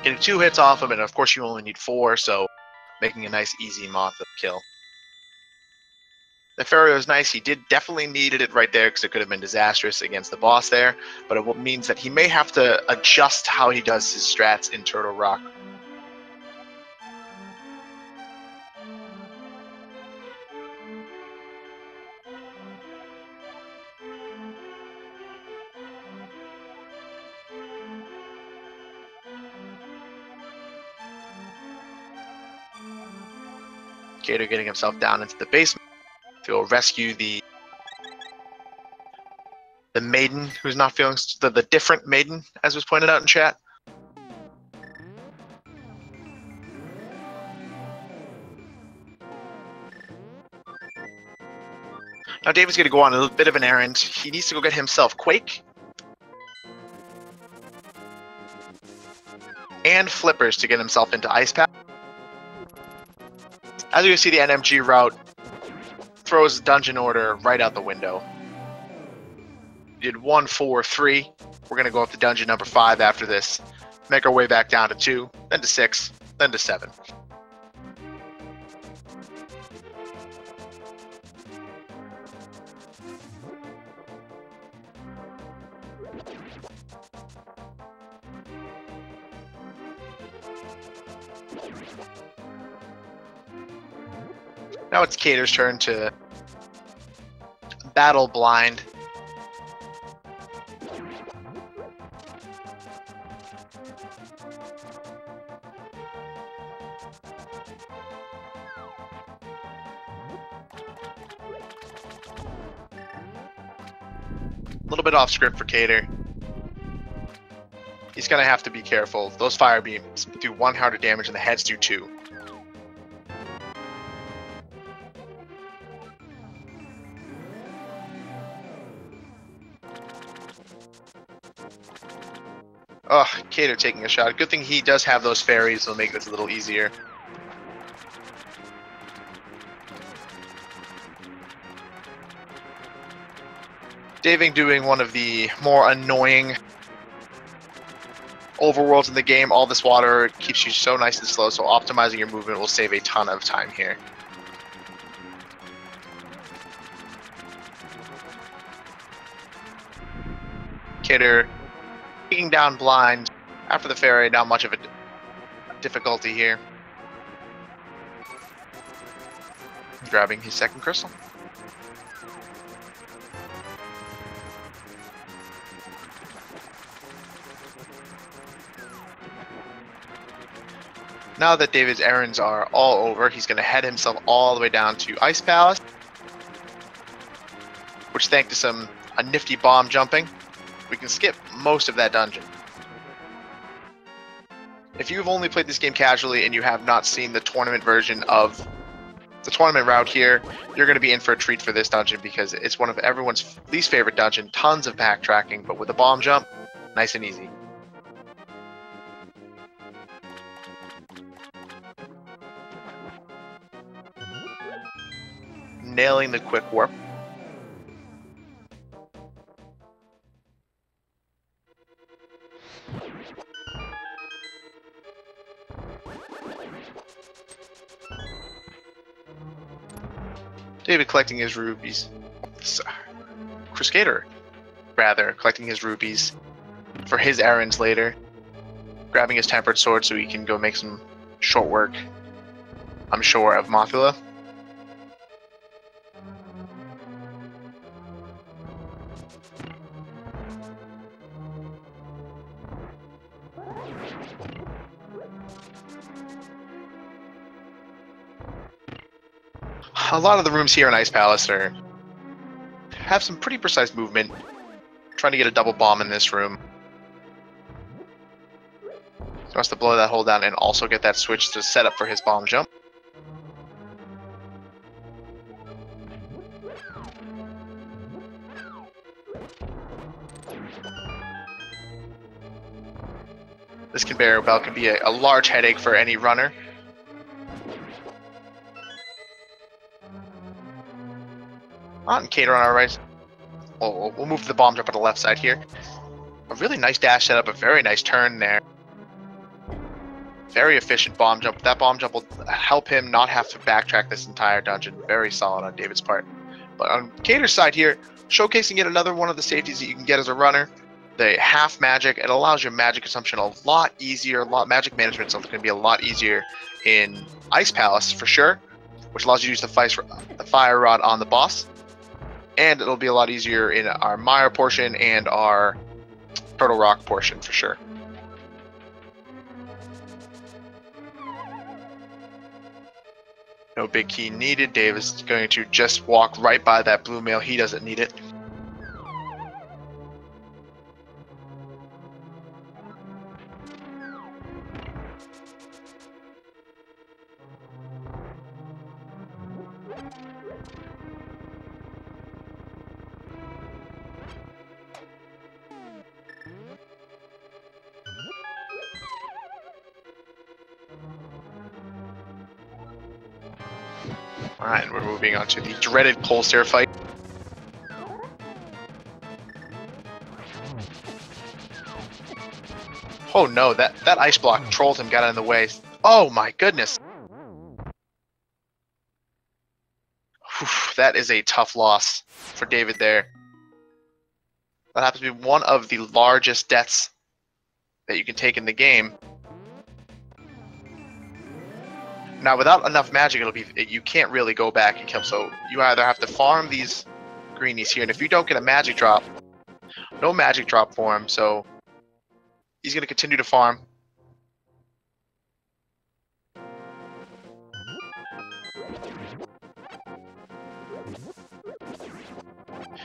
Getting 2 hits off him, and of course you only need 4, so making a nice, easy Mothula kill. The Pharaoh is nice. He definitely needed it right there because it could have been disastrous against the boss there, but it means that he may have to adjust how he does his strats in Turtle Rock. KrusKader getting himself down into the basement to rescue the maiden who's not feeling the different maiden, as was pointed out in chat. Now David's going to go on a little bit of an errand. He needs to go get himself Quake and Flippers to get himself into Ice Path. As you can see, the NMG route throws dungeon order right out the window. We did 1, 4, 3. We're going to go up to dungeon number 5 after this. Make our way back down to 2, then to 6, then to 7. Now it's KrusKader's turn to Battle blind. A little bit off script for Kader. He's going to have to be careful. Those fire beams do 100 damage and the heads do 2. Oh, Kader taking a shot. Good thing he does have those fairies, so it'll make this a little easier. David doing one of the more annoying overworlds in the game. All this water keeps you so nice and slow, so optimizing your movement will save a ton of time here. Kader taking down blind after the fairy, not much of a difficulty here. Grabbing his second crystal. Now that David's errands are all over, he's going to head himself all the way down to Ice Palace, which thanks to a nifty bomb jumping, we can skip most of that dungeon. If you've only played this game casually and you have not seen the tournament version of the tournament route here, you're going to be in for a treat for this dungeon because it's one of everyone's least favorite dungeon. Tons of backtracking, but with a bomb jump, nice and easy. Nailing the quick warp. David collecting his rubies. KrusKader, rather, collecting his rubies for his errands later. Grabbing his tempered sword so he can go make some short work, I'm sure, of Mothula. A lot of the rooms here in Ice Palace have some pretty precise movement. Trying to get a double bomb in this room. He wants to blow that hole down and also get that switch to set up for his bomb jump. This conveyor belt can be a large headache for any runner. And Kader on our right. We'll move to the bomb jump on the left side here. A really nice dash setup, a very nice turn there. Very efficient bomb jump. That bomb jump will help him not have to backtrack this entire dungeon. Very solid on David's part. But on Kader's side here, showcasing yet another one of the safeties that you can get as a runner. The half magic. It allows your magic consumption a lot easier. Magic management is going to be a lot easier in Ice Palace for sure, which allows you to use the fire rod on the boss. And it'll be a lot easier in our Mire portion and our Turtle Rock portion for sure. No big key needed. Dave is going to just walk right by that blue mail. He doesn't need it. Alright, and we're moving on to the dreaded Colstair fight. Oh no, that ice block trolled him, got in the way. Oh my goodness! Whew, that is a tough loss for David there. That happens to be one of the largest deaths that you can take in the game. Now, without enough magic, you can't really go back and kill. So you either have to farm these greenies here, and if you don't get a magic drop, no magic drop for him, so he's going to continue to farm.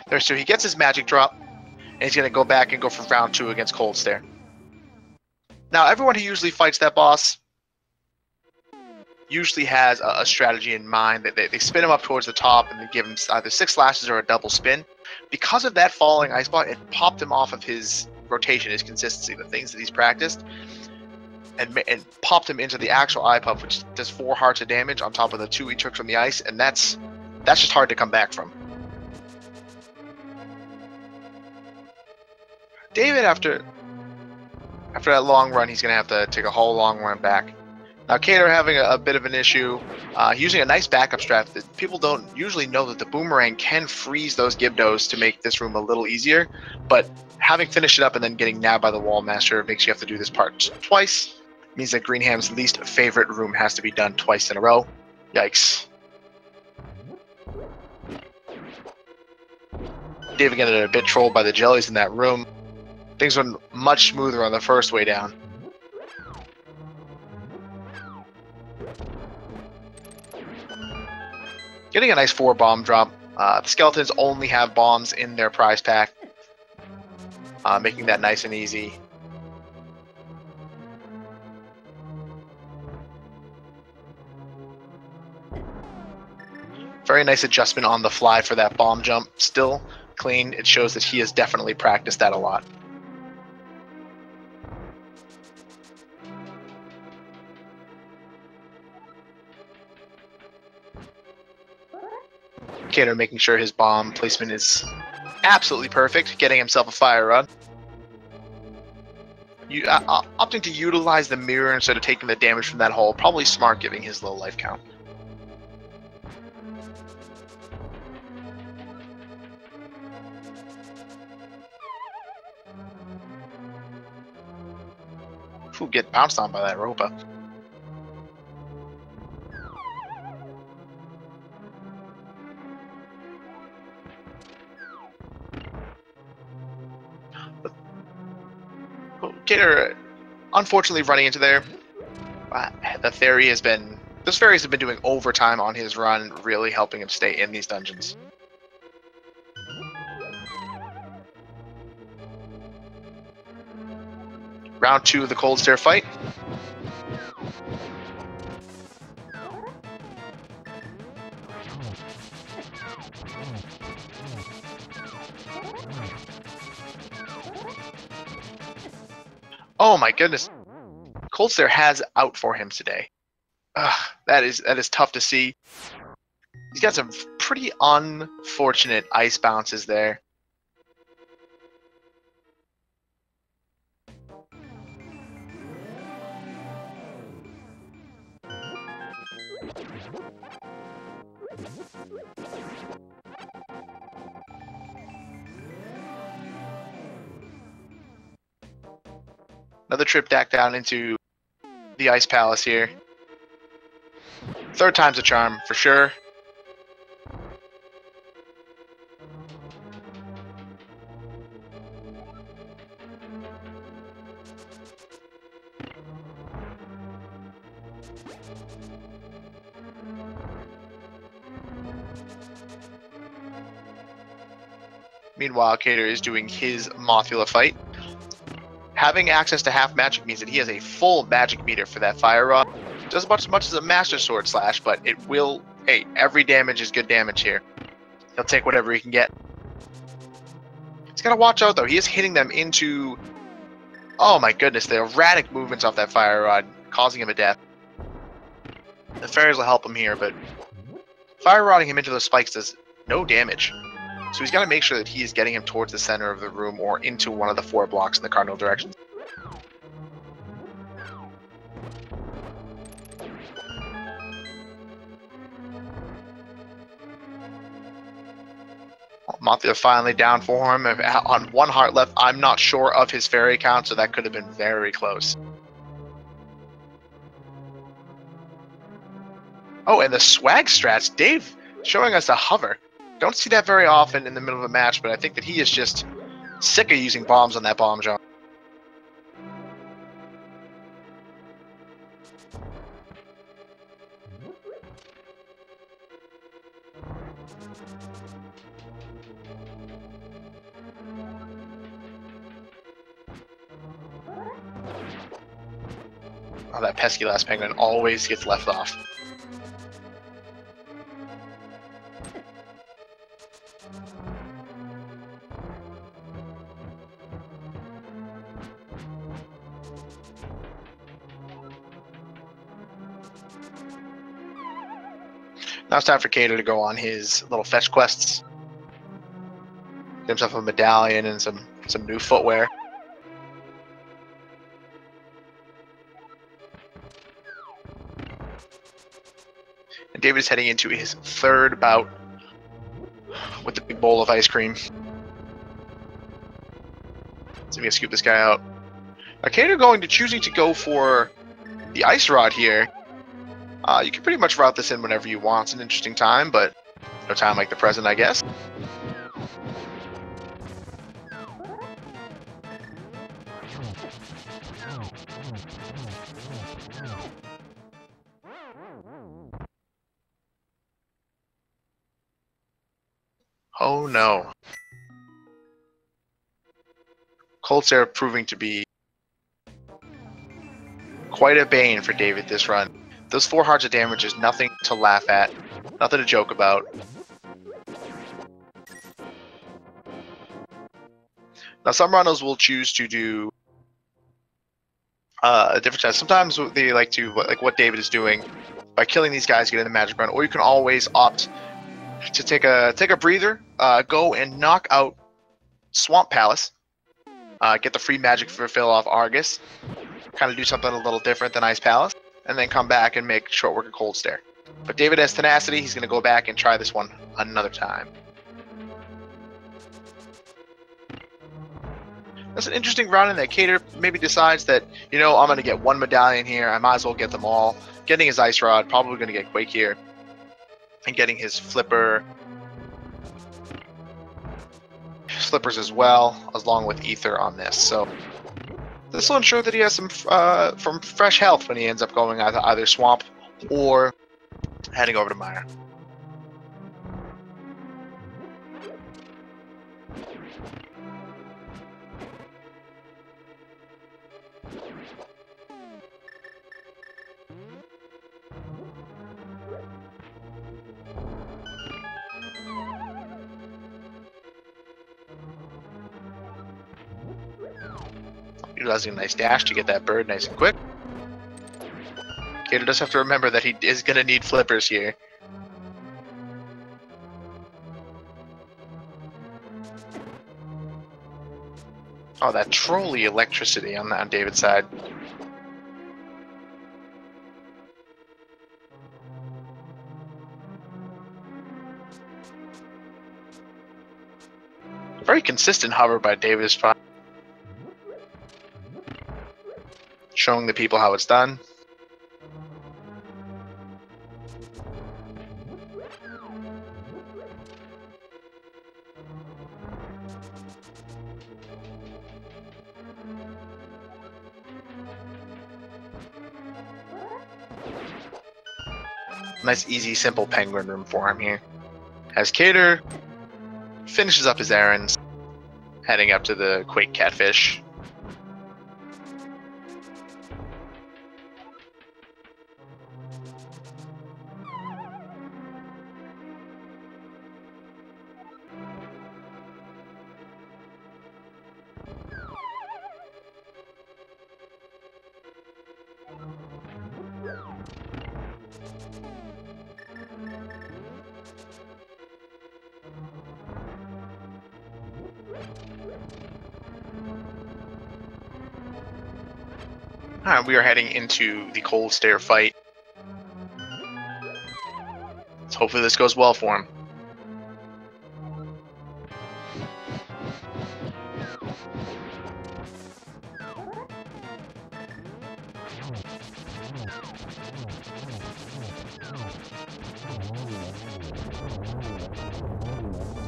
There, so he gets his magic drop, and he's going to go back and go for round 2 against Cold Stare. Now, everyone who usually fights that boss usually has a strategy in mind. That they spin him up towards the top and they give him either 6 slashes or a double spin. Because of that falling ice block, it popped him off of his rotation, his consistency, the things that he's practiced, and popped him into the actual eye puff, which does 4 hearts of damage on top of the 2 he took from the ice, and that's just hard to come back from. David, after that long run, he's going to have to take a whole long run back. Now, KrusKader having a bit of an issue, using a nice backup strat. People don't usually know that the boomerang can freeze those Gibdos to make this room a little easier, but having finished it up and then getting nabbed by the Wall Master makes you have to do this part twice. It means that Greenham's least favorite room has to be done twice in a row. Yikes. David getting a bit trolled by the jellies in that room. Things went much smoother on the first way down. Getting a nice 4 bomb drop. The skeletons only have bombs in their prize pack, making that nice and easy. Very nice adjustment on the fly for that bomb jump. Still clean. It shows that he has definitely practiced that a lot. KrusKader making sure his bomb placement is absolutely perfect, getting himself a fire rod. Opting to utilize the mirror instead of taking the damage from that hole, probably smart giving his low life count. Ooh, get bounced on by that Ropa. KrusKader, unfortunately, running into there. Those fairies have been doing overtime on his run, really helping him stay in these dungeons. Round 2 of the Cold Stare fight. Oh my goodness. Cold Stare has out for him today. That is tough to see. He's got some pretty unfortunate ice bounces there. Another trip back down into the Ice Palace here. 3rd time's a charm, for sure. Meanwhile, KrusKader is doing his Mothula fight. Having access to half magic means that he has a full magic meter for that fire rod. Does as much as a master sword slash, but it will. Hey, every damage is good damage here. He'll take whatever he can get. He's got to watch out though. He is hitting them into. Oh my goodness, the erratic movements off that fire rod, causing him a death. The fairies will help him here, but fire rodding him into those spikes does no damage. So he's got to make sure that he is getting him towards the center of the room or into one of the 4 blocks in the cardinal directions. Mothula finally down for him on 1 heart left. I'm not sure of his fairy count, so that could have been very close. Oh, and the swag strats. Dave showing us a hover. Don't see that very often in the middle of a match, but I think that he is just sick of using bombs on that bomb jump. Oh, that pesky last penguin always gets left off. Now it's time for KrusKader to go on his little fetch quests. Get himself a medallion and some new footwear. And David is heading into his third bout with the big bowl of ice cream. So we can scoop this guy out. KrusKader choosing to go for the ice rod here. You can pretty much route this in whenever you want. It's an interesting time, but no time like the present, I guess. Oh no. Cold Stare proving to be quite a bane for David this run. Those 4 hearts of damage is nothing to laugh at, nothing to joke about. Now some runners will choose to do a different test. Sometimes they like to, like what David is doing, by killing these guys, get in the magic run, or you can always opt to take a breather, go and knock out Swamp Palace, get the free magic fill off Argus, kind of do something a little different than Ice Palace, and then come back and make short work of Cold Stare. But David has tenacity. He's going to go back and try this one another time. That's an interesting round in that KrusKader maybe decides that, you know, I'm going to get 1 medallion here. I might as well get them all. Getting his Ice Rod, probably going to get Quake here. And getting his Flippers as well, along with Ether on this. So this will ensure that he has some from fresh health when he ends up going either Swamp or heading over to Mire. Utilizing a nice dash to get that bird nice and quick. KrusKader does have to remember that he is going to need Flippers here. Oh, that trolley electricity on David's side. Very consistent hover by David's spot. Showing the people how it's done. Nice, easy, simple penguin room for him here. As KrusKader finishes up his errands, heading up to the Quake Catfish. Alright, we are heading into the Cold Stare fight. So hopefully this goes well for him.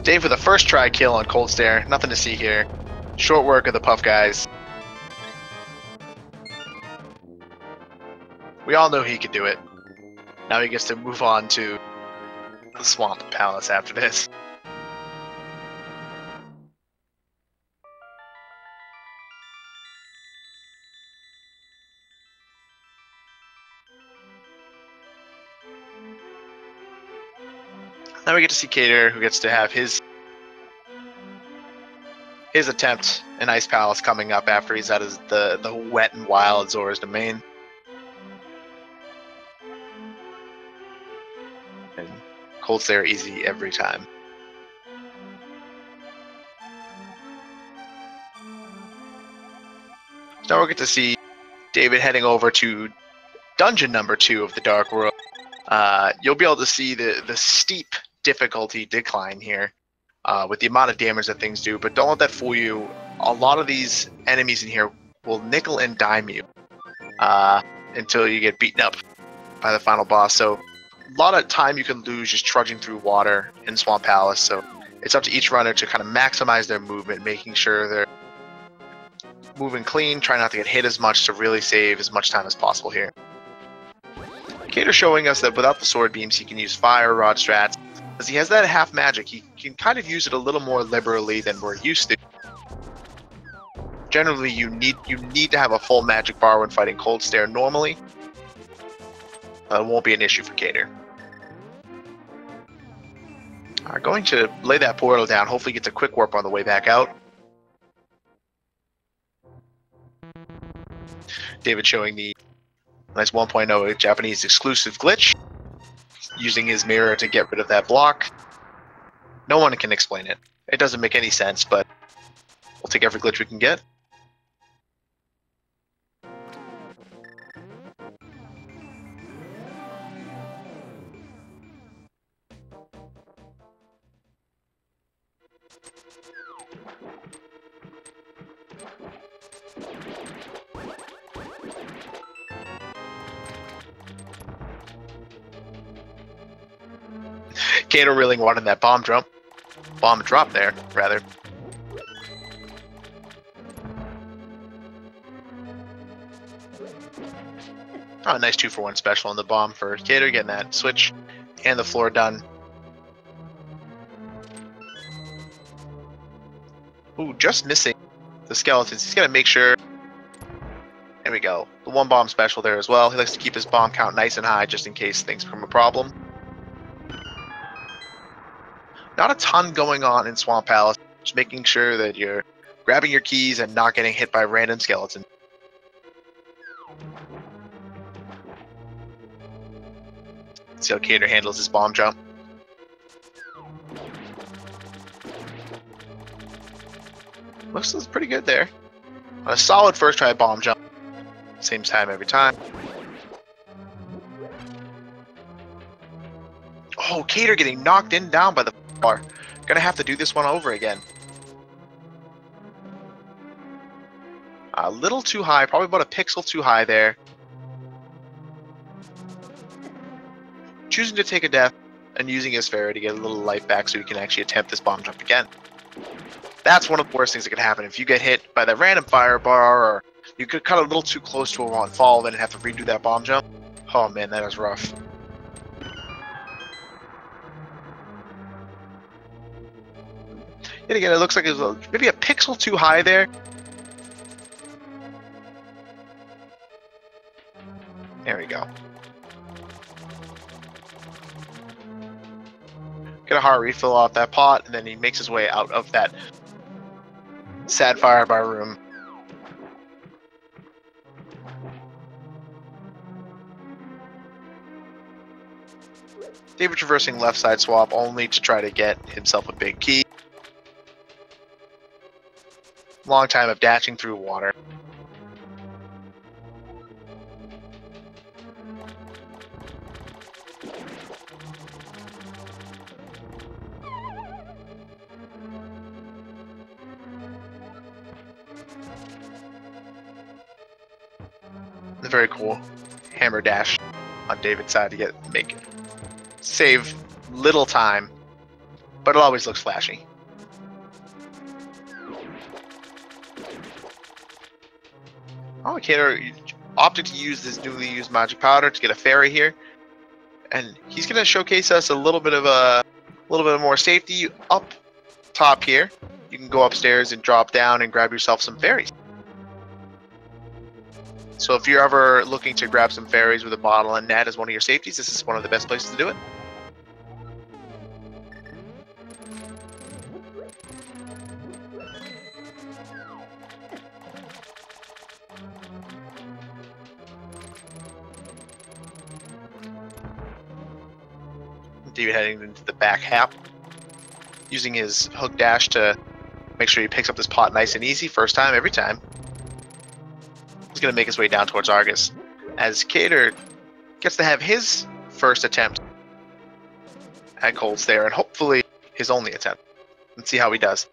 Dave with a first try kill on Cold Stare. Nothing to see here. Short work of the Puff guys. We all know he could do it. Now he gets to move on to the Swamp Palace after this. Now we get to see KrusKader, who gets to have his attempt in Ice Palace coming up after he's out of the wet and wild Zora's domain. And Cold Stare easy every time. So now we'll get to see David heading over to dungeon number 2 of the Dark World. You'll be able to see the steep difficulty decline here with the amount of damage that things do, but don't let that fool you. A lot of these enemies in here will nickel and dime you until you get beaten up by the final boss. So a lot of time you can lose just trudging through water in Swamp Palace. So it's up to each runner to kind of maximize their movement, making sure they're moving clean, try not to get hit as much to really save as much time as possible here. KrusKader showing us that without the sword beams, he can use fire rod strats. As he has that half magic, he can kind of use it a little more liberally than we're used to. Generally, you need to have a full magic bar when fighting Cold Stare normally. It won't be an issue for KrusKader. Going to lay that portal down. Hopefully gets a quick warp on the way back out. David showing the nice 1.0 Japanese exclusive glitch, using his mirror to get rid of that block. No one can explain it. It doesn't make any sense, but we'll take every glitch we can get. KrusKader really wanted that bomb drop there, rather. Oh, nice 2-for-1 special on the bomb for KrusKader, getting that switch and the floor done. Ooh, just missing the skeletons. He's got to make sure. There we go. The 1 bomb special there as well. He likes to keep his bomb count nice and high just in case things become a problem. Not a ton going on in Swamp Palace. Just making sure that you're grabbing your keys and not getting hit by random skeletons. See how KrusKader handles his bomb jump. Looks pretty good there. A solid first try bomb jump. Same time every time. Oh, KrusKader getting knocked down by the bar. Gonna have to do this one over again. A little too high, probably about a pixel too high there. Choosing to take a death and using his fairy to get a little life back so he can actually attempt this bomb jump again. That's one of the worst things that could happen. If you get hit by that random fire bar, or you could cut a little too close to a wall and fall, then have to redo that bomb jump. Oh man, that is rough. Yet again, it looks like it was maybe a pixel too high there. There we go. Get a heart refill off that pot, and then he makes his way out of that sad fire bar room. David traversing left side swap only to try to get himself a big key. Long time of dashing through water. A very cool hammer dash on David's side to save little time but it always looks flashy. Oh, KrusKader opted to use this newly used magic powder to get a fairy here, and he's going to showcase us a little bit more safety up top here. You can go upstairs and drop down and grab yourself some fairies. So if you're ever looking to grab some fairies with a bottle and net as one of your safeties, this is one of the best places to do it. David heading into the back half, using his hook dash to make sure he picks up this pot nice and easy, first time, every time. He's going to make his way down towards Argus, as KrusKader gets to have his first attempt at Colds there, and hopefully his only attempt. Let's see how he does.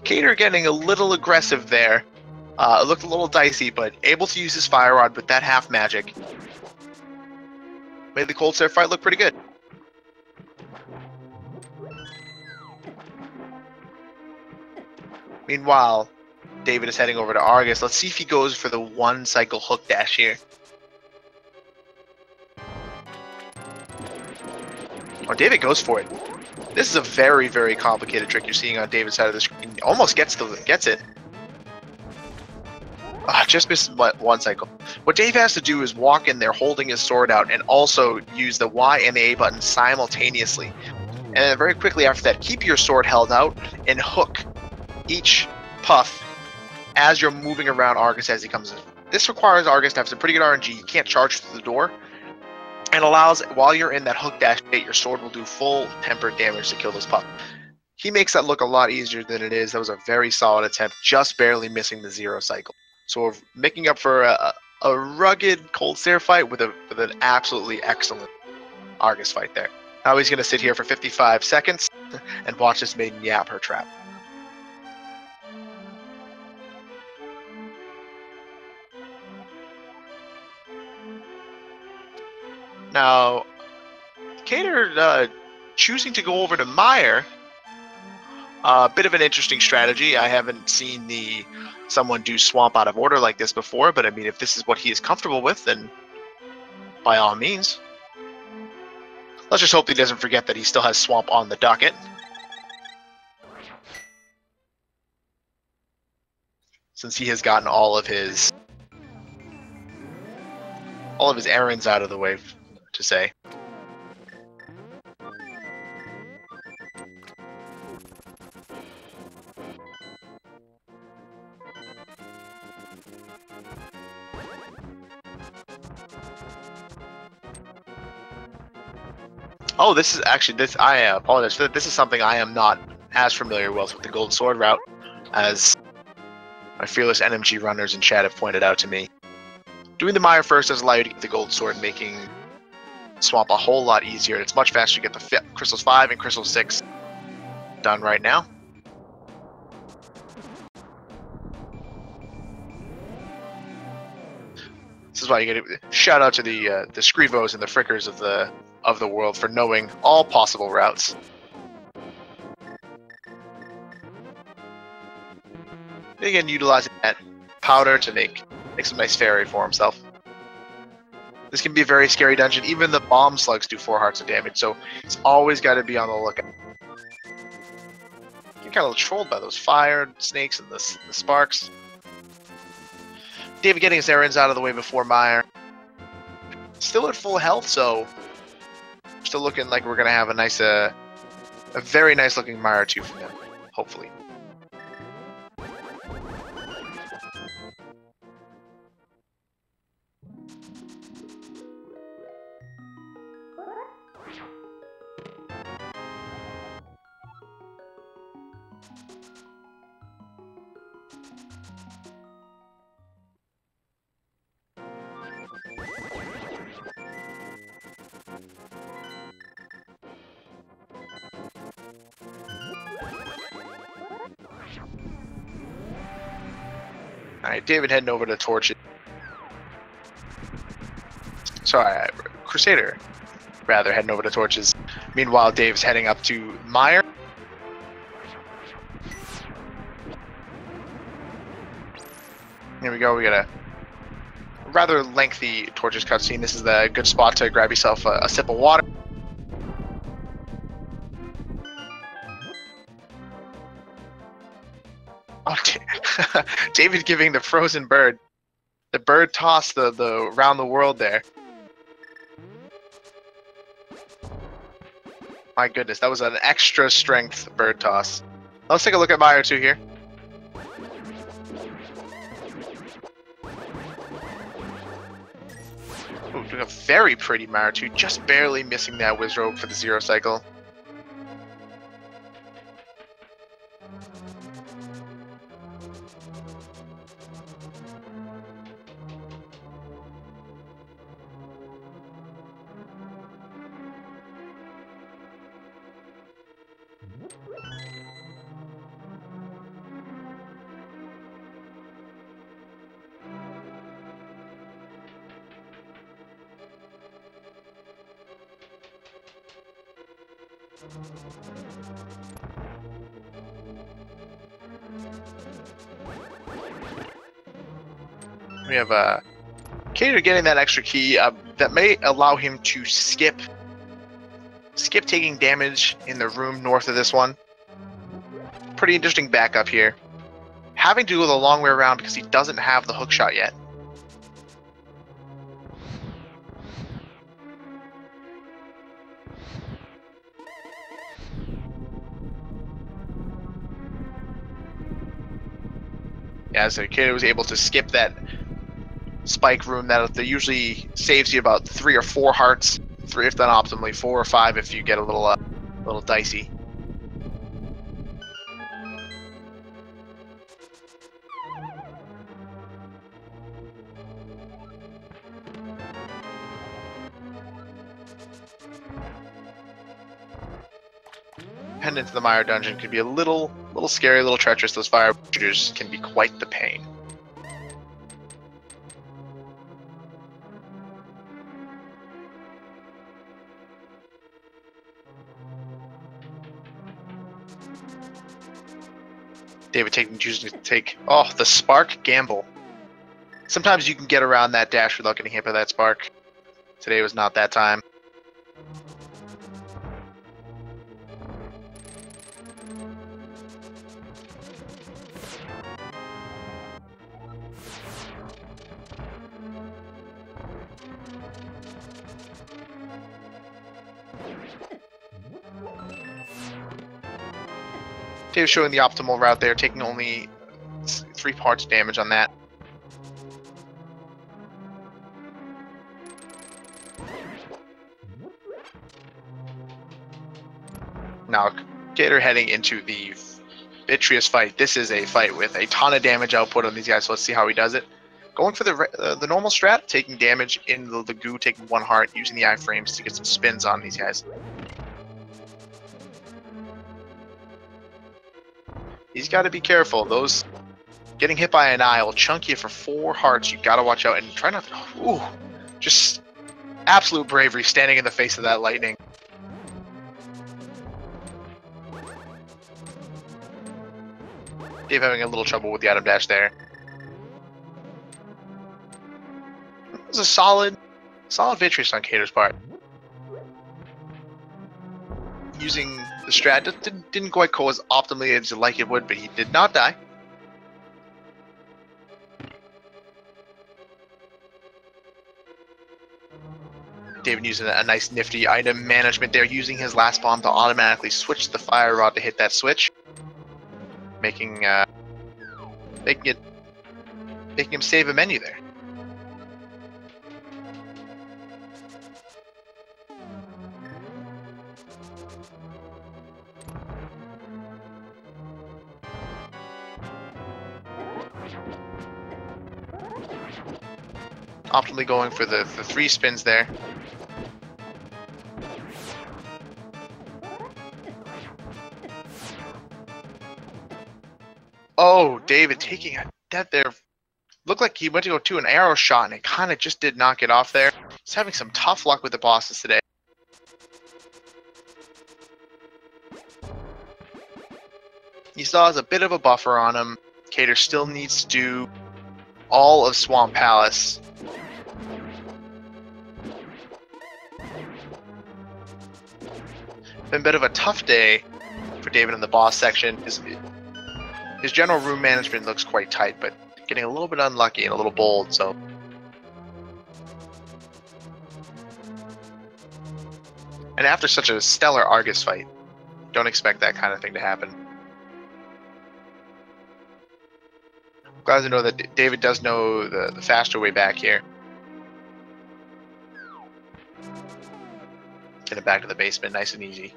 KrusKader getting a little aggressive there. It looked a little dicey, but able to use his fire rod with that half magic. Made the Cold Stare fight look pretty good. Meanwhile, David is heading over to Argus. Let's see if he goes for the one cycle hook dash here. Oh, David goes for it. This is a very, very complicated trick you're seeing on David's side of the screen. Almost gets it. Just missed one cycle. What Dave has to do is walk in there holding his sword out and also use the Y and the A button simultaneously. And then very quickly after that, keep your sword held out and hook each puff as you're moving around Argus as he comes in. This requires Argus to have some pretty good RNG. You can't charge through the door. And allows, while you're in that hook dash state, your sword will do full tempered damage to kill those pups. He makes that look a lot easier than it is. That was a very solid attempt, just barely missing the 0 cycle. So we're making up for a rugged Cold Stare fight with an absolutely excellent Argus fight there. Now he's going to sit here for 55 seconds and watch this maiden yap her trap. Now, KrusKader choosing to go over to Meyer, a bit of an interesting strategy. I haven't seen someone do swamp out of order like this before, but I mean, if this is what he is comfortable with, then by all means. Let's just hope he doesn't forget that he still has swamp on the docket. Since he has gotten all of his errands out of the way, to say. Oh, this is actually I apologize for that. This is something I am not as familiar with the gold sword route, as my fearless NMG runners in chat have pointed out to me. Doing the Mire first does allow you to get the gold sword, making swamp a whole lot easier. It's much faster to get the crystals 5 and crystal 6 done right now. This is why you get shout out to the Scrivos and the Frickers of the world for knowing all possible routes. And again, utilizing that powder to make some nice fairy for himself. This can be a very scary dungeon. Even the bomb slugs do 4 hearts of damage, so it's always got to be on the lookout. You're kind of trolled by those fire snakes and the sparks. David getting his errands out of the way before Meyer. Still at full health, so still looking like we're gonna have a very nice looking Meyer 2 from him, hopefully. Alright, David heading over to torches. Sorry, KrusKader, rather, heading over to torches. Meanwhile, Dave's heading up to Meyer. Here we go, we got a rather lengthy torches cutscene. This is the good spot to grab yourself a sip of water. Oh, David giving the frozen bird, the bird toss, the around the world there. My goodness, that was an extra strength bird toss. Let's take a look at Meyer 2 here. Ooh, doing a very pretty Meyer 2, just barely missing that whiz rope for the 0 cycle. We have KrusKader getting that extra key that may allow him to skip taking damage in the room north of this one. Pretty interesting backup here. Having to go the long way around because he doesn't have the hook shot yet. Yeah, so KrusKader was able to skip that spike room that usually saves you about 3 or 4 hearts, 3 if done optimally, 4 or 5 if you get a little dicey. Heading into the Meyer dungeon could be a little scary, a little treacherous. Those fire shooters can be quite the pain. David choosing to take the spark gamble. Sometimes you can get around that dash without getting hit by that spark. Today was not that time. Dave's showing the optimal route there, taking only 3 parts damage on that. Now, KrusKader heading into the Vitreous fight. This is a fight with a ton of damage output on these guys, so let's see how he does it. Going for the normal strat, taking damage in the goo, taking 1 heart, using the iframes to get some spins on these guys. He's got to be careful. Those getting hit by an eye will chunk you for 4 hearts. You got to watch out and try not to. Ooh, just absolute bravery standing in the face of that lightning. Dave having a little trouble with the item dash there. It was a solid Vitreous on KrusKader's part. Using the strat didn't quite go as optimally as like it would, but he did not die. David using a nice nifty item management there, using his last bomb to automatically switch the fire rod to hit that switch, making him save a menu there. Optimally going for the 3 spins there. Oh, David taking a death there. Looked like he went to go to an arrow shot, and it kind of just did not get off there. He's having some tough luck with the bosses today. He still has a bit of a buffer on him. KrusKader still needs to do all of Swamp Palace. Been a bit of a tough day for David in the boss section. His general room management looks quite tight, but getting a little bit unlucky and a little bold, so. And after such a stellar Argus fight, don't expect that kind of thing to happen. Glad to know that David does know the faster way back here. Get it back to the basement, nice and easy.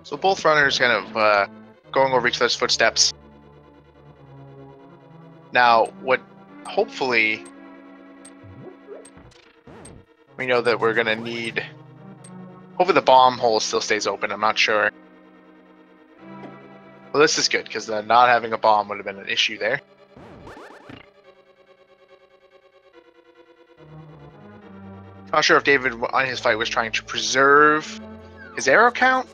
So both runners kind of going over each other's footsteps. Now, what hopefully we know that we're going to need... Hopefully the bomb hole still stays open, I'm not sure. Well, this is good, because not having a bomb would have been an issue there. Not sure if David, on his fight, was trying to preserve his arrow count.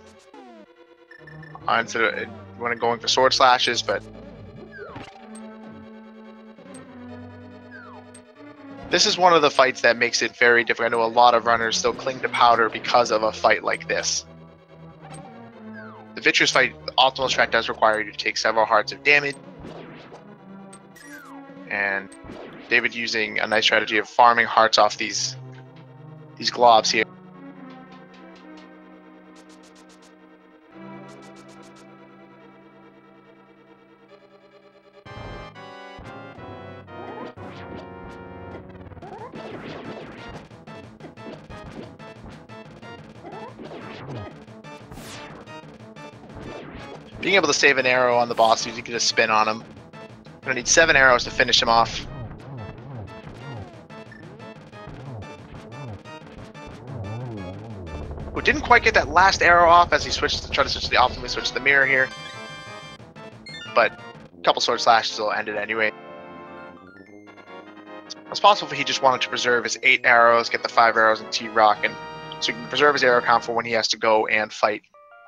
Instead of when going for sword slashes, but this is one of the fights that makes it very different. I know a lot of runners still cling to powder because of a fight like this. The Vitreous fight, the optimal strat does require you to take several hearts of damage, and David using a nice strategy of farming hearts off these globs here. Being able to save an arrow on the boss, you can get a spin on him. We're gonna need 7 arrows to finish him off. Who didn't quite get that last arrow off as he switched to try to switch to the optimally switch to the mirror here. But a couple sword slashes will end it anyway. It's possible if he just wanted to preserve his 8 arrows, get the 5 arrows in T-Rock, and so he can preserve his arrow count for when he has to go and fight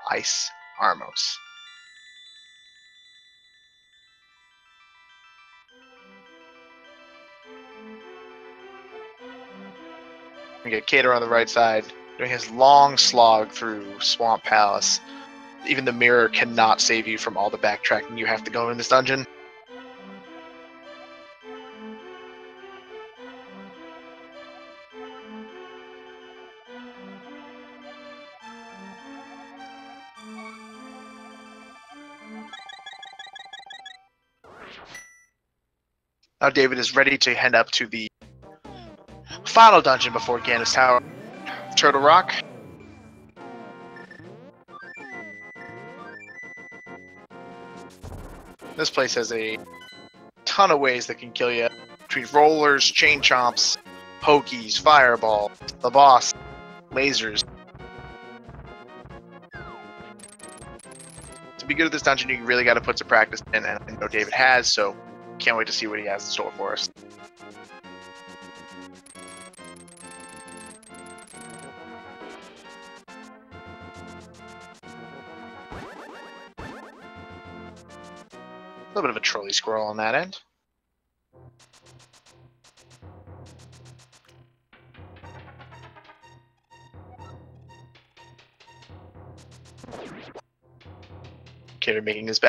Ice Armos. We get KrusKader on the right side, doing his long slog through Swamp Palace. Even the mirror cannot save you from all the backtracking you have to go in this dungeon. Now David is ready to head up to the final dungeon before Gannis Tower, Turtle Rock. This place has a ton of ways that can kill you. Between rollers, chain chomps, pokies, fireball, the boss, lasers. To be good at this dungeon, you really got to put some practice in, and I know David has, so can't wait to see what he has in store for us. A little bit of a trolley squirrel on that end. KrusKader making his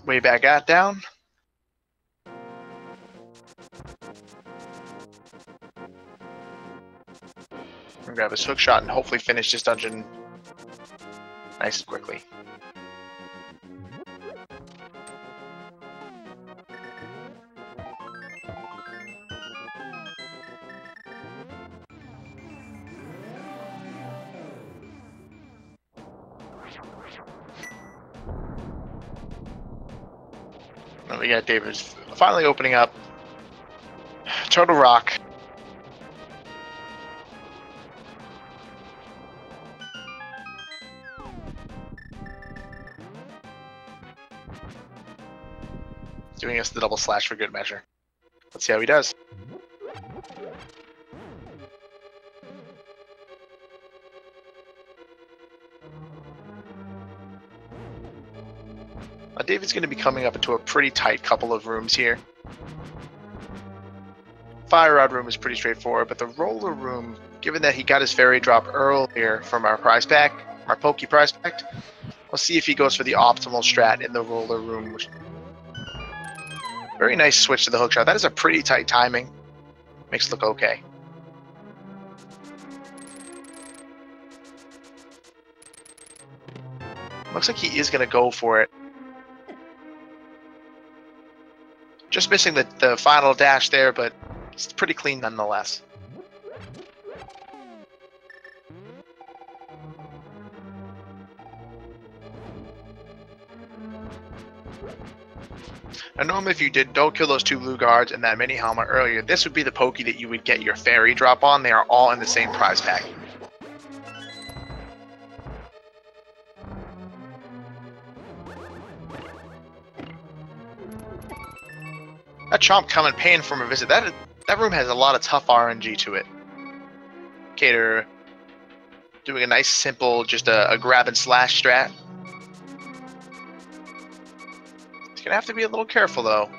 way back out down. Gonna grab his hook shot and hopefully finish this dungeon nice and quickly. And we got David finally opening up Turtle Rock. Doing us the double slash for good measure. Let's see how he does. David's going to be coming up into a pretty tight couple of rooms here. Fire Rod room is pretty straightforward, but the roller room, given that he got his fairy drop earlier from our prize pack, our Pokey prize pack, we'll see if he goes for the optimal strat in the roller room. Very nice switch to the hook shot. That is a pretty tight timing. Makes it look okay. Looks like he is going to go for it. Just missing the final dash there, but it's pretty clean nonetheless. Now normally if you don't kill those two blue guards and that mini helmet earlier, this would be the Pokey that you would get your fairy drop on. They are all in the same prize pack. That Chomp coming paying for a visit. That room has a lot of tough RNG to it. KrusKader doing a nice simple, just a grab and slash strat. He's gonna have to be a little careful though.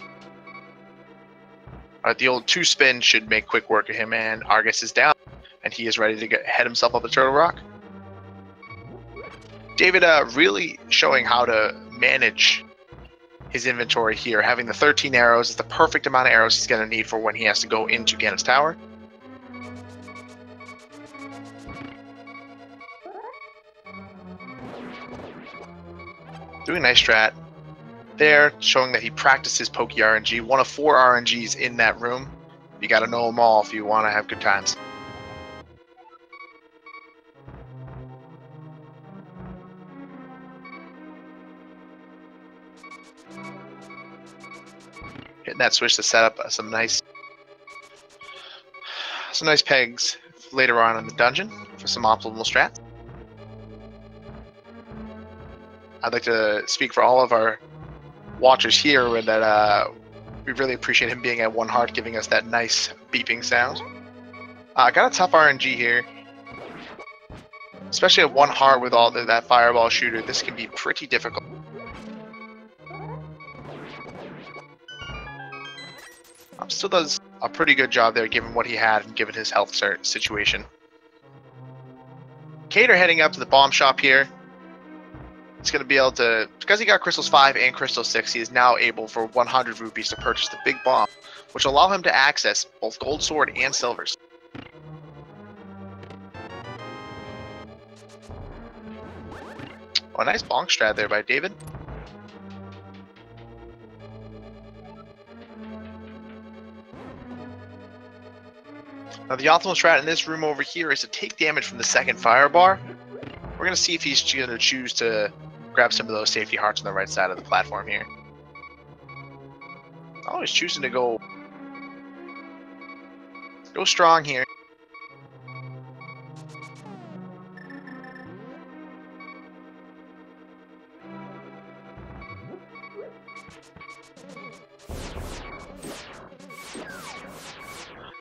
Alright, the old 2-spin should make quick work of him, and Argus is down, and he is ready to head himself up the Turtle Rock. David really showing how to manage his inventory here. Having the 13 arrows is the perfect amount of arrows he's going to need for when he has to go into Ganon's Tower. Doing a nice strat there, showing that he practiced his Pokey RNG. One of 4 RNGs in that room. You got to know them all if you want to have good times. Hitting that switch to set up some nice pegs later on in the dungeon for some optimal strats. I'd like to speak for all of our watchers here that we really appreciate him being at 1 heart, giving us that nice beeping sound. I got a tough RNG here, especially at 1 heart with all that fireball shooter. This can be pretty difficult. Still does a pretty good job there given what he had and given his health situation. KrusKader heading up to the bomb shop here. He's going to be able to, because he got Crystals 5 and Crystal 6, he is now able for 100 rupees to purchase the big bomb, which will allow him to access both gold sword and silvers. Oh, a nice bonk strat there by David. Now the optimal strat in this room over here is to take damage from the second fire bar. We're going to see if he's going to choose to grab some of those safety hearts on the right side of the platform here. Oh, he's choosing to go strong here.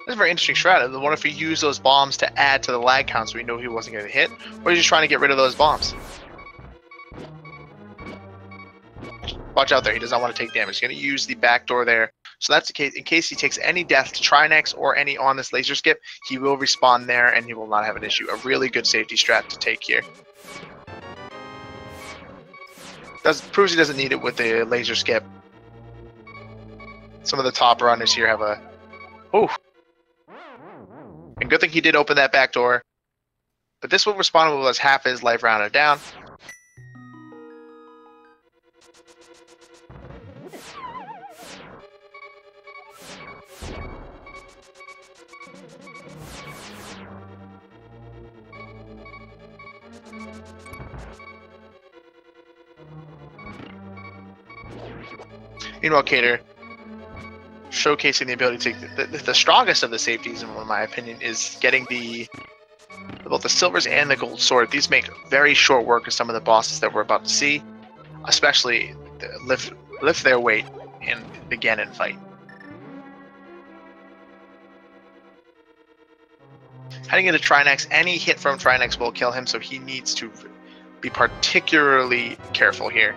That's a very interesting strat. I wonder if he used those bombs to add to the lag count so we know he wasn't going to hit, or he's just trying to get rid of those bombs. Watch out there, he does not want to take damage. He's going to use the back door there. So that's the case. In case he takes any death to Trinex or any on this laser skip, he will respawn there and he will not have an issue. A really good safety strat to take here. Proves he doesn't need it with the laser skip. Some of the top runners here have a... Ooh. And good thing he did open that back door. But this will respawn with us half his life rounded down. Meanwhile, KrusKader showcasing the ability to the strongest of the safeties, in my opinion, is getting both the silvers and the gold sword. These make very short work of some of the bosses that we're about to see, especially lift their weight and the Ganon fight. Heading into Trinex, any hit from Trinex will kill him, so he needs to be particularly careful here.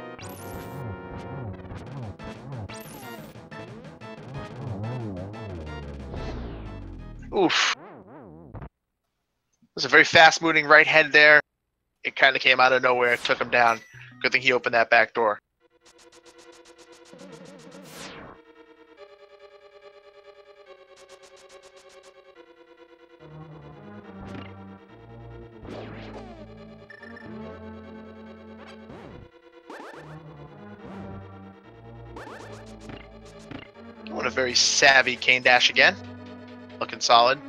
Oof. It was a very fast-moving right head there. It kind of came out of nowhere, took him down. Good thing he opened that back door. Doing a very savvy cane dash again. Looking solid.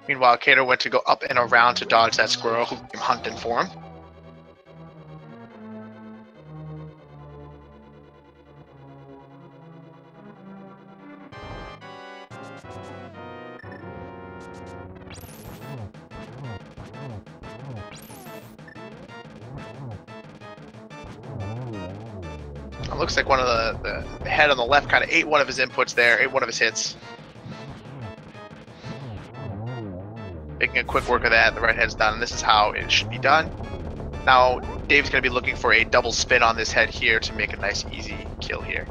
Meanwhile, KrusKader went to go up and around to dodge that squirrel who came hunting for him. It looks like one of the head on the left kind of ate one of his inputs there, ate one of his hits. Making a quick work of that, the right head's done, and this is how it should be done. Now, Dave's going to be looking for a double spin on this head here to make a nice, easy kill here.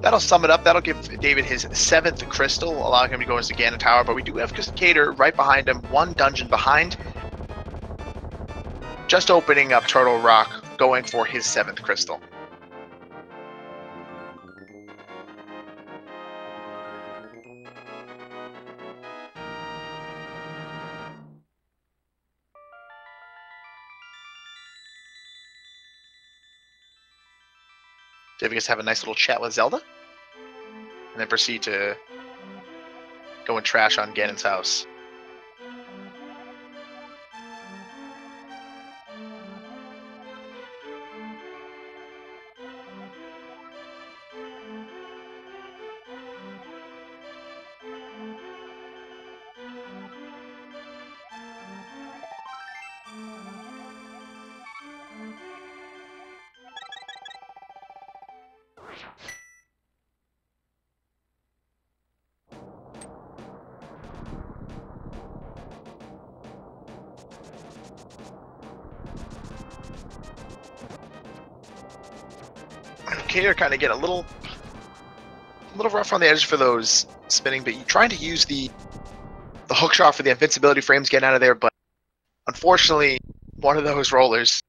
That'll sum it up. That'll give David his 7th crystal, allowing him to go into Ganon Tower, but we do have KrusKader right behind him, one dungeon behind. Just opening up Turtle Rock, going for his 7th crystal. David gets to have a nice little chat with Zelda, and then proceed to go and trash on Ganon's house. KrusKader kind of get a little rough on the edge for those spinning, but you're trying to use the hook shot for the invincibility frames, getting out of there, but unfortunately, one of those rollers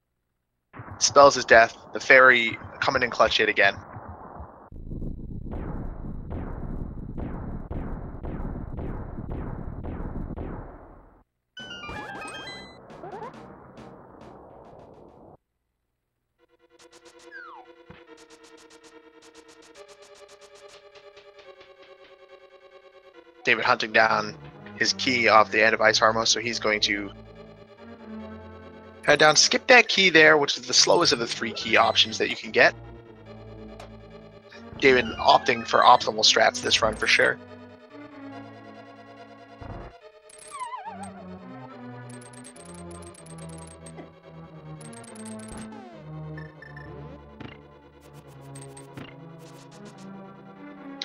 spells his death. The fairy coming in clutch hit again. David hunting down his key off the end of Ice Harmos, so he's going to head down, skip that key there, which is the slowest of the 3 key options that you can get. David opting for optimal strats this run for sure.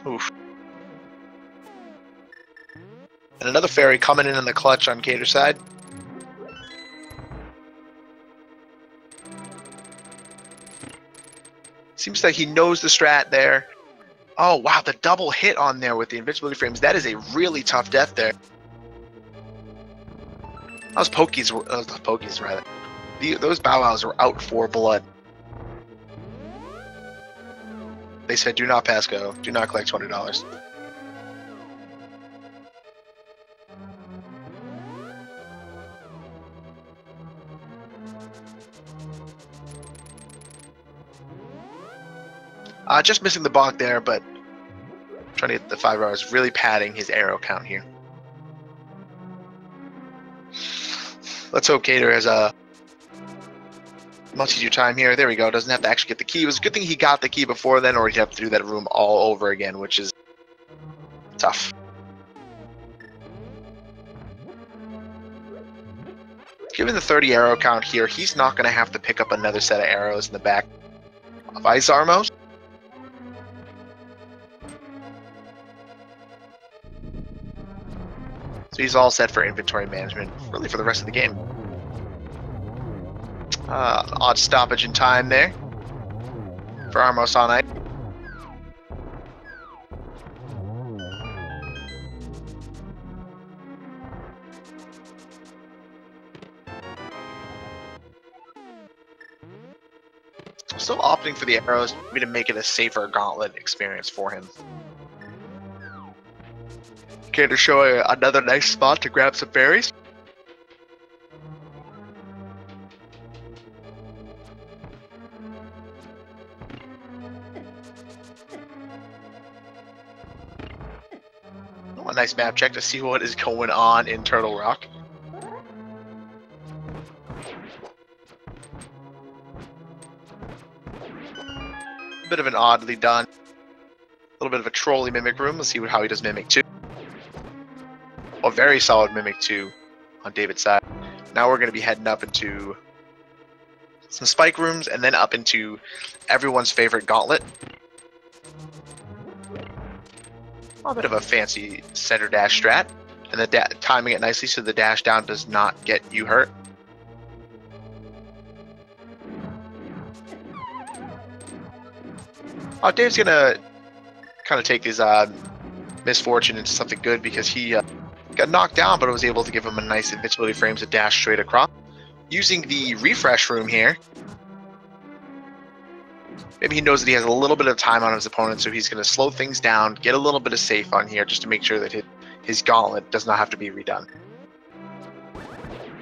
Oof. And another fairy coming in the clutch on KrusKader's side. Seems like he knows the strat there. Oh, wow, the double hit on there with the invincibility frames. That is a really tough death there. Those pokies, rather. Those Bow Wows were out for blood. They said, do not pass go. Do not collect $20. Just missing the bonk there, but trying to get the 5 hours, really padding his arrow count here. Let's hope KrusKader has a multi-do time here. There we go. Doesn't have to actually get the key. It was a good thing he got the key before then, or he'd have to do that room all over again, which is tough. Given the 30 arrow count here, he's not going to have to pick up another set of arrows in the back of Ice Armos. So he's all set for inventory management, really for the rest of the game. Odd stoppage in time there for Armos on ice. Still opting for the arrows, maybe to make it a safer gauntlet experience for him. KrusKader showing another nice spot to grab some berries. Oh, a nice map check to see what is going on in Turtle Rock. A bit of an oddly done, a little bit of a trolley Mimic room. Let's see how he does Mimic 2. A very solid Mimic 2 on David's side. Now we're going to be heading up into some spike rooms and then up into everyone's favorite gauntlet. A bit of a fancy center dash strat, and the timing it nicely so the dash down does not get you hurt. Dave's gonna kind of take his misfortune into something good because he got knocked down, but it was able to give him a nice invincibility frames to dash straight across. Using the refresh room here, maybe he knows that he has a little bit of time on his opponent, so he's going to slow things down, get a little bit of safe on here just to make sure that his gauntlet does not have to be redone.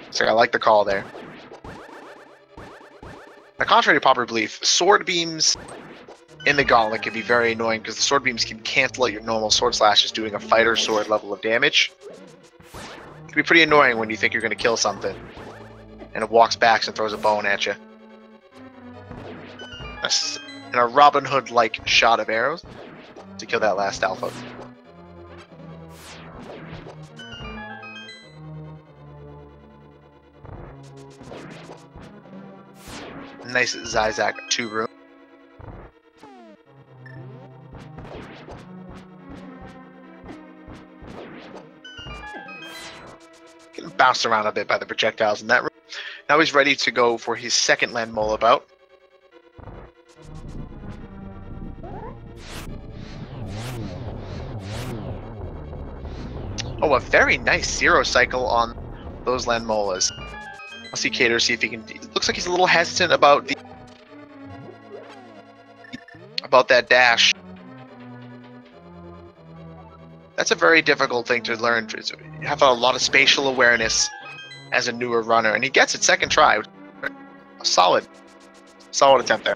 So I like the call there. Now, contrary to popular belief, sword beams in the gauntlet can be very annoying because the sword beams can cancel out your normal sword slashes doing a fighter sword level of damage. It can be pretty annoying when you think you're going to kill something and it walks back and throws a bone at you. And a Robin Hood-like shot of arrows to kill that last alpha. Nice Zizak 2 room. Getting bounced around a bit by the projectiles in that room. Now he's ready to go for his second land mole about. Oh, a very nice zero cycle on those land molas. I'll see KrusKader, see if he can. It looks like he's a little hesitant about that dash. That's a very difficult thing to learn. You have a lot of spatial awareness as a newer runner, and he gets it second try. A solid attempt there.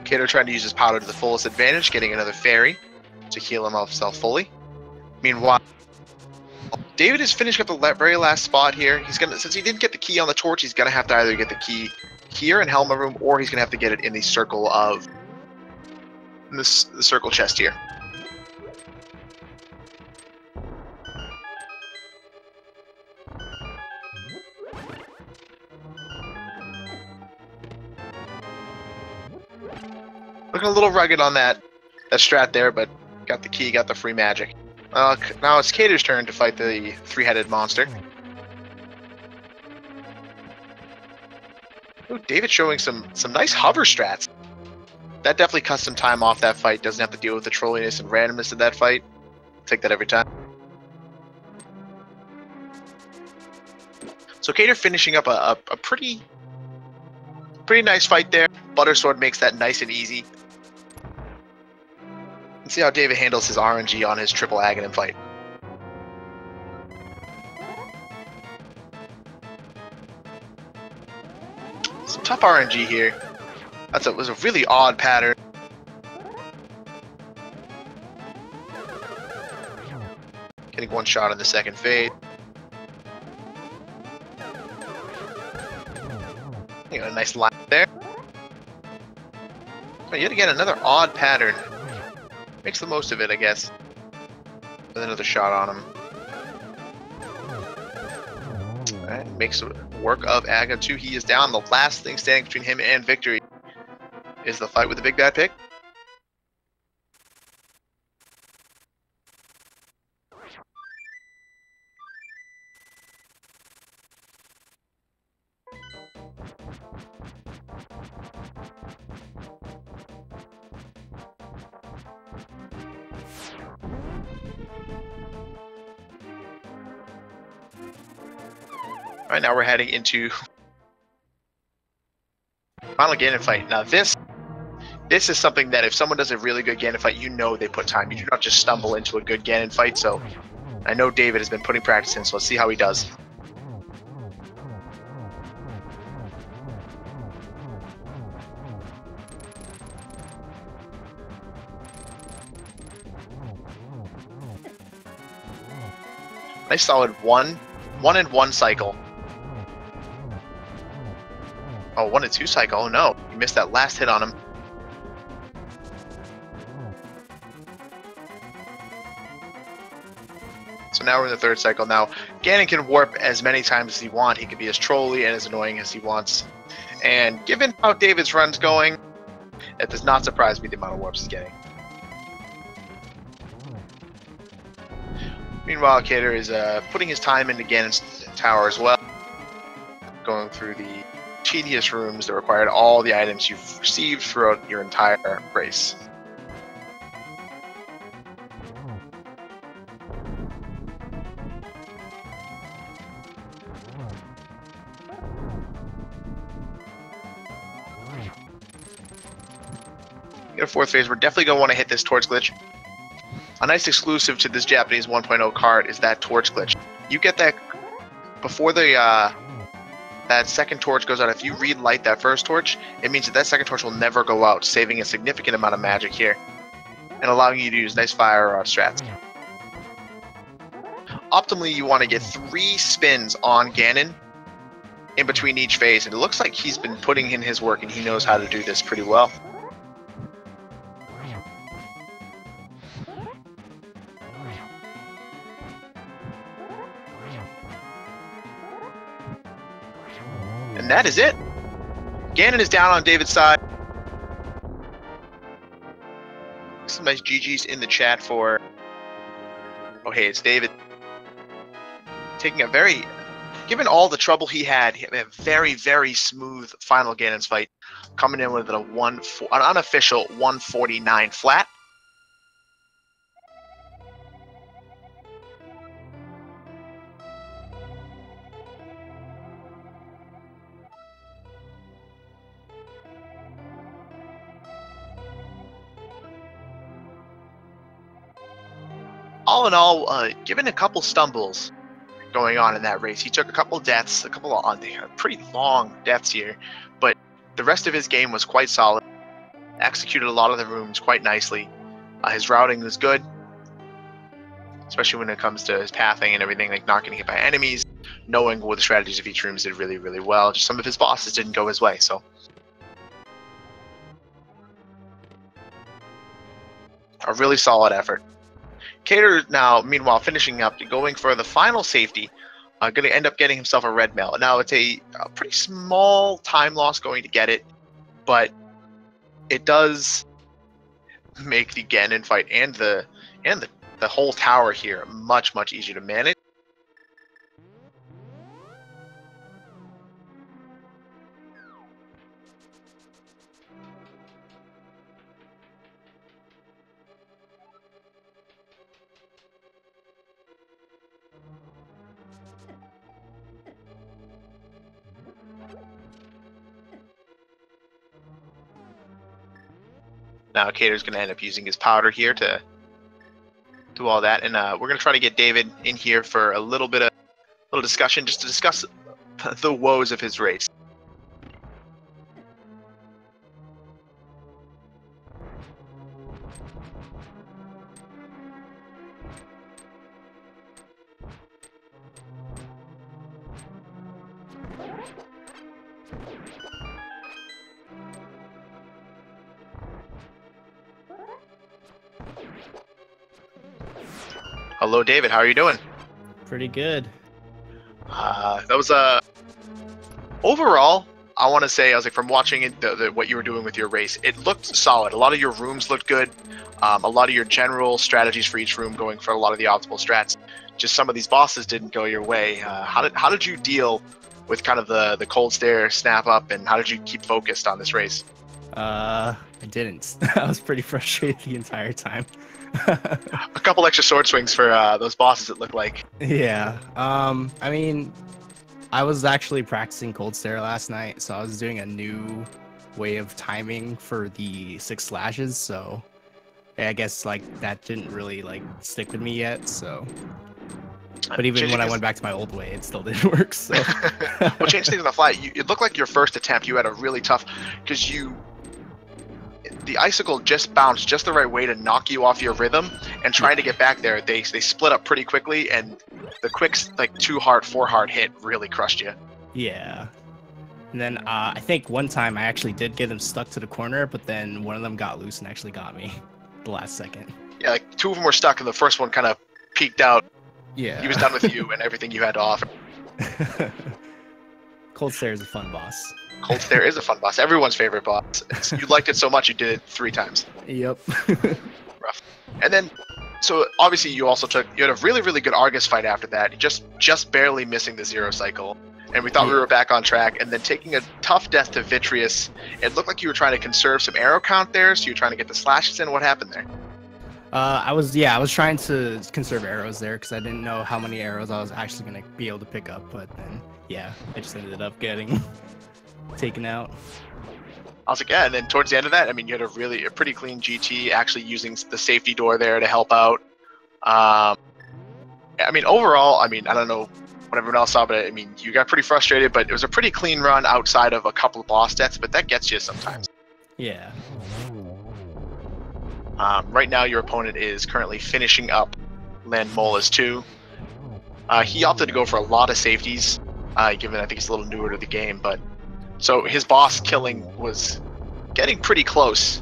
KrusKader trying to use his powder to the fullest advantage, getting another fairy to heal himself fully. Meanwhile, David is finishing up the very last spot here. He's gonna, since he didn't get the key on the torch, he's gonna have to either get the key here in Helma room, or he's gonna have to get it in the circle of the circle chest here. Looking a little rugged on that strat there, but got the key, got the free magic. Now it's KrusKader's turn to fight the three-headed monster. Ooh, David showing some nice hover strats. That definitely cuts some time off that fight. Doesn't have to deal with the trolliness and randomness of that fight. Take that every time. So KrusKader finishing up a pretty nice fight there. Buttersword makes that nice and easy. Let's see how David handles his RNG on his triple Aghanim fight. Some tough RNG here. Was a really odd pattern. Getting one shot in the second fade. You got a nice line there. But yet again, another odd pattern. Makes the most of it, I guess. With another shot on him. Alright, makes work of Aga 2. He is down. The last thing standing between him and victory is the fight with the Big Bad Pig. All right, now we're heading into final Ganon fight. Now this is something that if someone does a really good Ganon fight, you know they put time. You do not just stumble into a good Ganon fight. So I know David has been putting practice in, so let's see how he does. Nice solid one and one cycle. Oh, 1 and 2 cycle. Oh no, you missed that last hit on him. So now we're in the third cycle. Now, Ganon can warp as many times as he wants. He can be as trolly and as annoying as he wants. And given how David's run's going, it does not surprise me the amount of warps he's getting. Meanwhile, KrusKader is putting his time into Ganon's tower as well. Going through the tedious rooms that required all the items you've received throughout your entire race. Get a fourth phase. We're definitely going to want to hit this torch glitch. A nice exclusive to this Japanese 1.0 card is that torch glitch. You get that before the that second torch goes out. If you relight that first torch, it means that second torch will never go out, saving a significant amount of magic here and allowing you to use nice fire strats. Optimally, you want to get 3 spins on Ganon in between each phase, and it looks like he's been putting in his work and he knows how to do this pretty well. And that is it. Ganon is down on David's side. Some nice GG's in the chat for OhHeyItsDavid. Taking given all the trouble he had a very, very smooth final Ganon's fight. Coming in with an unofficial 149 flat. All in all, given a couple stumbles going on in that race, he took a couple deaths, a couple of pretty long deaths here, but the rest of his game was quite solid. Executed a lot of the rooms quite nicely. His routing was good, especially when it comes to his pathing and everything, like not getting hit by enemies, knowing what the strategies of each room did really, really well. Just some of his bosses didn't go his way, so. A really solid effort. KrusKader now, meanwhile, finishing up, going for the final safety, going to end up getting himself a red mail. Now, it's a pretty small time loss going to get it, but it does make the Ganon fight and the whole tower here much, much easier to manage. Now Kader's going to end up using his powder here to do all that, and we're going to try to get David in here for a little discussion, just to discuss the woes of his race. Hello, David. How are you doing? Pretty good. That was overall, I want to say, I was like, from watching it, what you were doing with your race, it looked solid. A lot of your rooms looked good. A lot of your general strategies for each room going for a lot of the optimal strats. Just some of these bosses didn't go your way. How did you deal with kind of the cold stare, snap up, and how did you keep focused on this race? I didn't. I was pretty frustrated the entire time. A couple extra sword swings for those bosses, it looked like. Yeah. I mean, I was actually practicing cold stare last night, so I was doing a new way of timing for the 6 slashes. So yeah, I guess like that didn't really like stick with me yet. So, but even when I went back to my old way, it still didn't work. So, well, change things on the fly. It looked like your first attempt, you had a really tough, because the icicle just bounced just the right way to knock you off your rhythm, and trying to get back there, they split up pretty quickly, and the quick like 2 heart, 4 heart hit really crushed you. Yeah. And then I think one time I actually did get them stuck to the corner, but then one of them got loose and actually got me the last second. Yeah, like 2 of them were stuck, and the first one kind of peeked out. Yeah. He was done with you and everything you had to offer. Cold Stare is a fun boss. Cold Stare is a fun boss. Everyone's favorite boss. You liked it so much you did it 3 times. Yep. Rough. And then, so obviously you had a really, really good Argus fight after that. Just barely missing the 0 cycle. And we thought we were back on track. And then taking a tough death to Vitreous, it looked like you were trying to conserve some arrow count there. So you were trying to get the slashes in. What happened there? I was trying to conserve arrows there because I didn't know how many arrows I was actually going to be able to pick up. But then, yeah, I just ended up getting taken out. I was like, yeah, and then towards the end of that, I mean, you had a pretty clean GT, actually using the safety door there to help out. I mean, overall, I mean, I don't know what everyone else saw, but I mean, you got pretty frustrated, but it was a pretty clean run outside of a couple of boss deaths, but that gets you sometimes. Yeah. Right now, your opponent is currently finishing up Land Molas 2. He opted to go for a lot of safeties, given I think he's a little newer to the game, but so his boss killing was getting pretty close,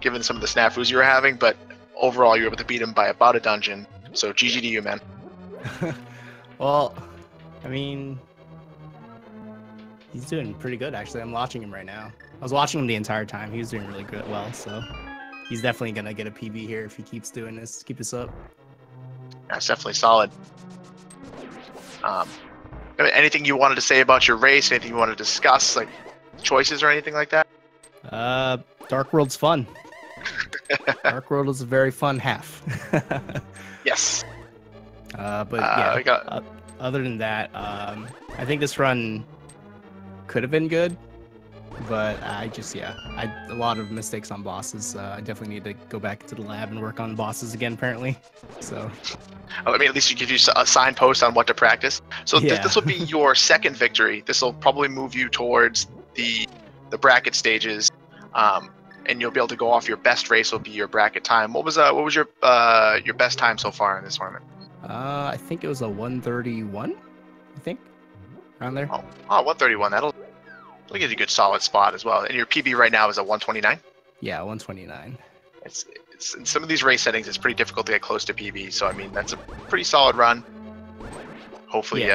given some of the snafus you were having, but overall you were able to beat him by about a dungeon. So GG to you, man. Well, I mean, he's doing pretty good, actually. I'm watching him right now. I was watching him the entire time. He was doing really good, so he's definitely going to get a PB here if he keeps doing this. Keep this up. That's definitely solid. Anything you wanted to say about your race? Anything you wanted to discuss, like choices or anything like that? Dark World's fun. Dark World is a very fun half. Yes. But yeah, other than that, I think this run could have been good, but I a lot of mistakes on bosses. I definitely need to go back to the lab and work on bosses again, apparently. So. I mean, at least you give you a signpost on what to practice. So yeah. This will be your second victory. This will probably move you towards the bracket stages, and you'll be able to go off. Your best race will be your bracket time. What was your best time so far in this tournament? I think it was a 131. I think around there. Oh, 131. That'll get you a good solid spot as well. And your PB right now is a 129. Yeah, 129. It's in some of these race settings, it's pretty difficult to get close to PB. So I mean, that's a pretty solid run. Hopefully,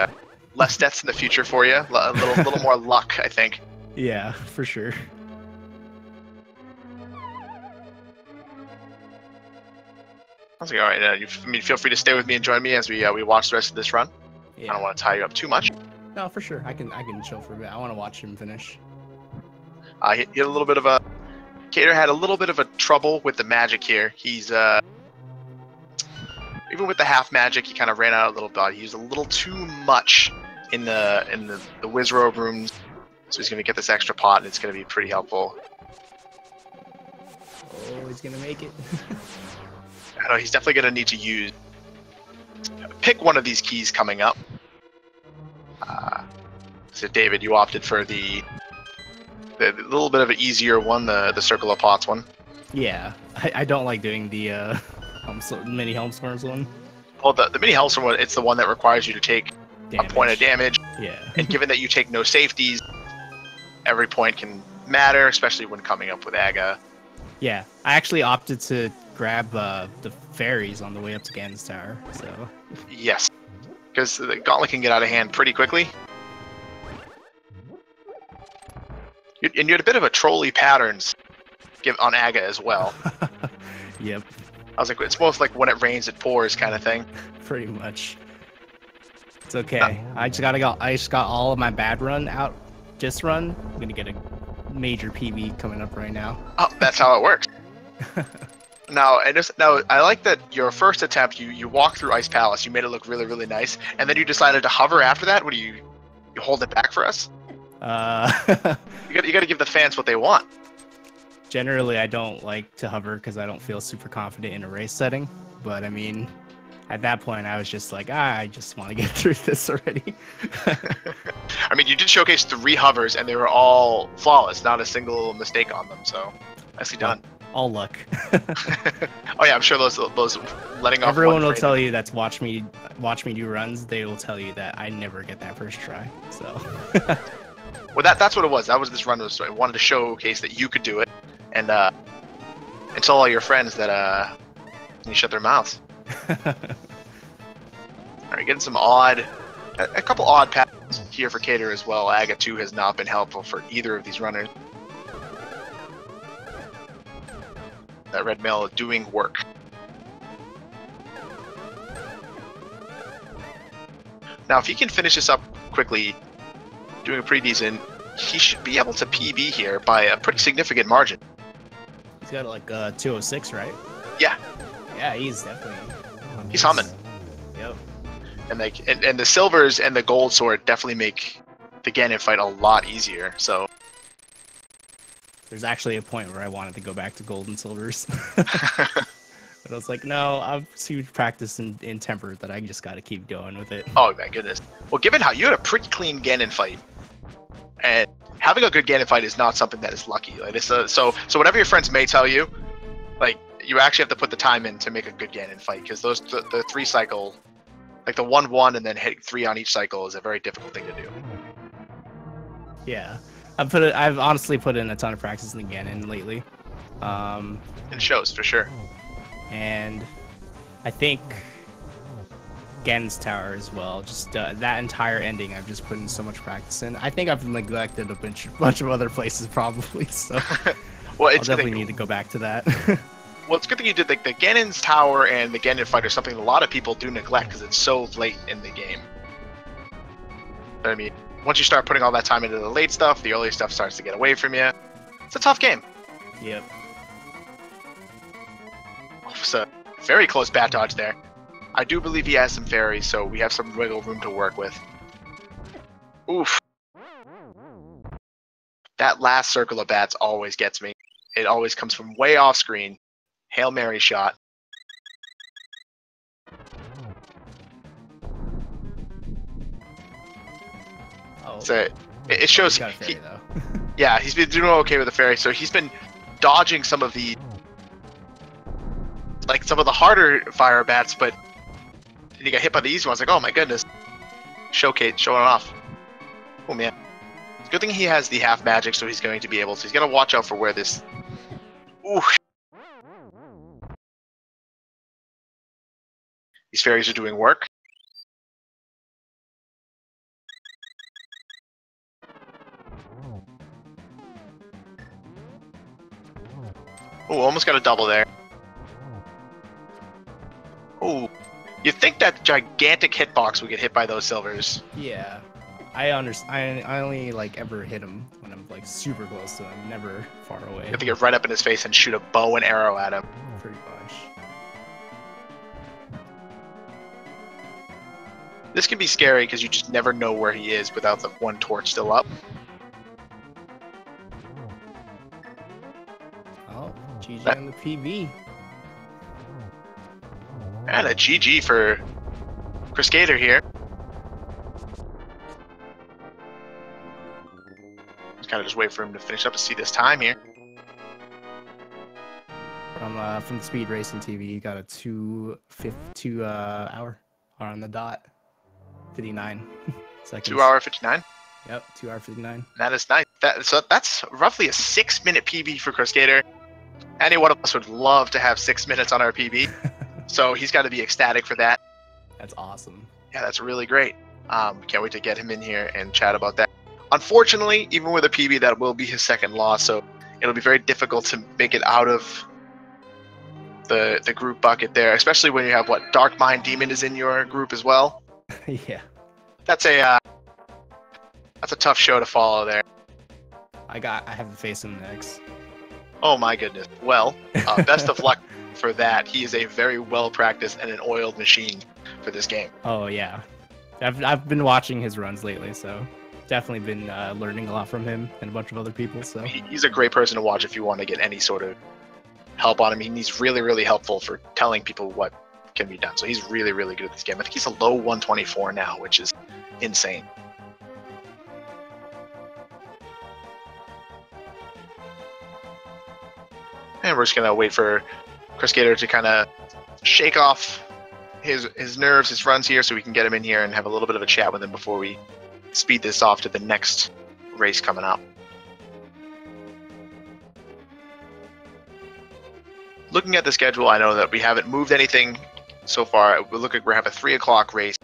less deaths in the future for you. A little more luck, I think. Yeah, for sure. I was like, all right, feel free to stay with me and join me as we watch the rest of this run. Yeah. I don't want to tie you up too much. No, for sure. I can chill for a bit. I want to watch him finish. He had a little bit of a. Kader had a little bit of a trouble with the magic here. He's even with the half magic, he kind of ran out a little bit. He used a little too much in the Wizrobe rooms, so he's gonna get this extra pot, and it's gonna be pretty helpful. Oh, he's gonna make it. I know he's definitely gonna need to pick one of these keys coming up. So David, you opted for the little bit of an easier one, the Circle of Pots one. Yeah, I don't like doing the mini Helmstorms one. Well, the mini Hellstorm one, it's the one that requires you to take a point of damage. Yeah. And given that you take no safeties, every point can matter, especially when coming up with Aga. Yeah, I actually opted to grab the fairies on the way up to Ganon's Tower, so... Yes, because the gauntlet can get out of hand pretty quickly. And you had a bit of a trolley patterns on Aga as well. Yep. I was like, it's most like when it rains, it pours kind of thing. Pretty much. It's okay. I just got all of my bad run out this run. I'm gonna get a major PB coming up right now. Oh, that's how it works. Now, I like that your first attempt, you walked through Ice Palace, you made it look really, really nice, and then you decided to hover after that. What do you hold it back for us? You got to give the fans what they want. Generally, I don't like to hover because I don't feel super confident in a race setting. But I mean, at that point, I was just like, I just want to get through this already. I mean, you did showcase 3 hovers, and they were all flawless, not a single mistake on them. So, nicely done. All luck. Oh yeah, I'm sure those letting off. Everyone will tell you that's watch me do runs. They will tell you that I never get that first try. So. Well, that's what it was. That was this run. I wanted to showcase that you could do it, and tell all your friends that you shut their mouths. All right, getting a couple odd patterns here for Kader as well. Aga 2 has not been helpful for either of these runners. That red mail doing work. Now, if he can finish this up quickly, doing a pretty decent, he should be able to PB here by a pretty significant margin. He's got like 206, right? Yeah. Yeah, he's definitely. He's humming. Yep. And the silvers and the gold sword definitely make the Ganon fight a lot easier. So. There's actually a point where I wanted to go back to gold and silvers. But I was like, no, I'm too practiced in temper that I just got to keep going with it. Oh my goodness. Well, given how you had a pretty clean Ganon fight, and having a good Ganon fight is not something that is lucky. Like this, so whatever your friends may tell you, like you actually have to put the time in to make a good Ganon fight, because the 3 cycle, like the 1-1 and then hit 3 on each cycle is a very difficult thing to do. Yeah. I've honestly put in a ton of practice in the Ganon lately. It shows for sure. And I think Ganon's Tower as well. Just that entire ending, I've just put in so much practice in. I think I've neglected a bunch of other places probably. So well, I'll definitely need to go back to that. Well, it's good that you did the Ganon's Tower and the Ganon fight are something a lot of people do neglect because it's so late in the game. But I mean, once you start putting all that time into the late stuff, the early stuff starts to get away from you. It's a tough game. Yep. So, very close bat dodge there. I do believe he has some fairies, so we have some wiggle room to work with. Oof. That last circle of bats always gets me. It always comes from way off screen. Hail Mary shot. Oh. So it shows. Got a fairy, though. Yeah, he's been doing okay with the fairy, so he's been dodging some of the harder fire bats, but he got hit by the easy ones. Like, oh my goodness, showing off. Oh man, it's a good thing he has the half magic, so he's going to be able to. He's got to watch out for where this. Ooh. These fairies are doing work. Oh, almost got a double there. Oh, you'd think that gigantic hitbox would get hit by those silvers. Yeah, I understand. I only ever hit him when I'm super close to him, never far away. You have to get right up in his face and shoot a bow and arrow at him. Pretty much. This can be scary because you just never know where he is without the one torch still up. Oh, GG on the PB. And a GG for KrusKader here. Kind of just wait for him to finish up to see this time here. From the Speed Racing TV, you got a 2 hour on the dot, 59 seconds. 2 hour 59. Yep, 2 hour 59. That is nice. So that's roughly a 6-minute PB for KrusKader. Any one of us would love to have 6 minutes on our PB. So he's got to be ecstatic for that. That's awesome. Yeah, that's really great. Can't wait to get him in here and chat about that. Unfortunately, even with a PB, that will be his second loss, so it'll be very difficult to make it out of the group bucket there, especially when you have Dark Mind Demon is in your group as well. Yeah. That's a tough show to follow there. I have to face him next. Oh my goodness. Well, best of luck for that. He is a very well practiced and an oiled machine for this game. Oh yeah, I've been watching his runs lately, so definitely been learning a lot from him and a bunch of other people. So he's a great person to watch if you want to get any sort of help on him. He's really, really helpful for telling people what can be done. So he's really, really good at this game. I think he's a low 124 now, which is insane. And we're just gonna wait for KrusKader to kind of shake off his nerves, his runs here, so we can get him in here and have a little bit of a chat with him before we speed this off to the next race coming up. Looking at the schedule, I know that we haven't moved anything so far. We look like we have a 3 o'clock race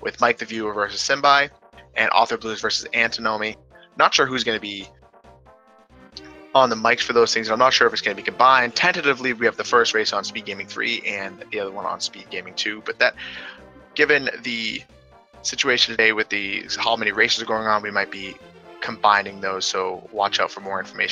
with Mike the Viewer versus Simbai and Author Blues versus Antinomy. Not sure who's going to be on the mics for those things. I'm not sure if it's going to be combined. Tentatively, we have the first race on Speed Gaming 3 and the other one on Speed Gaming 2. But that, given the situation today with how many races are going on, we might be combining those. So watch out for more information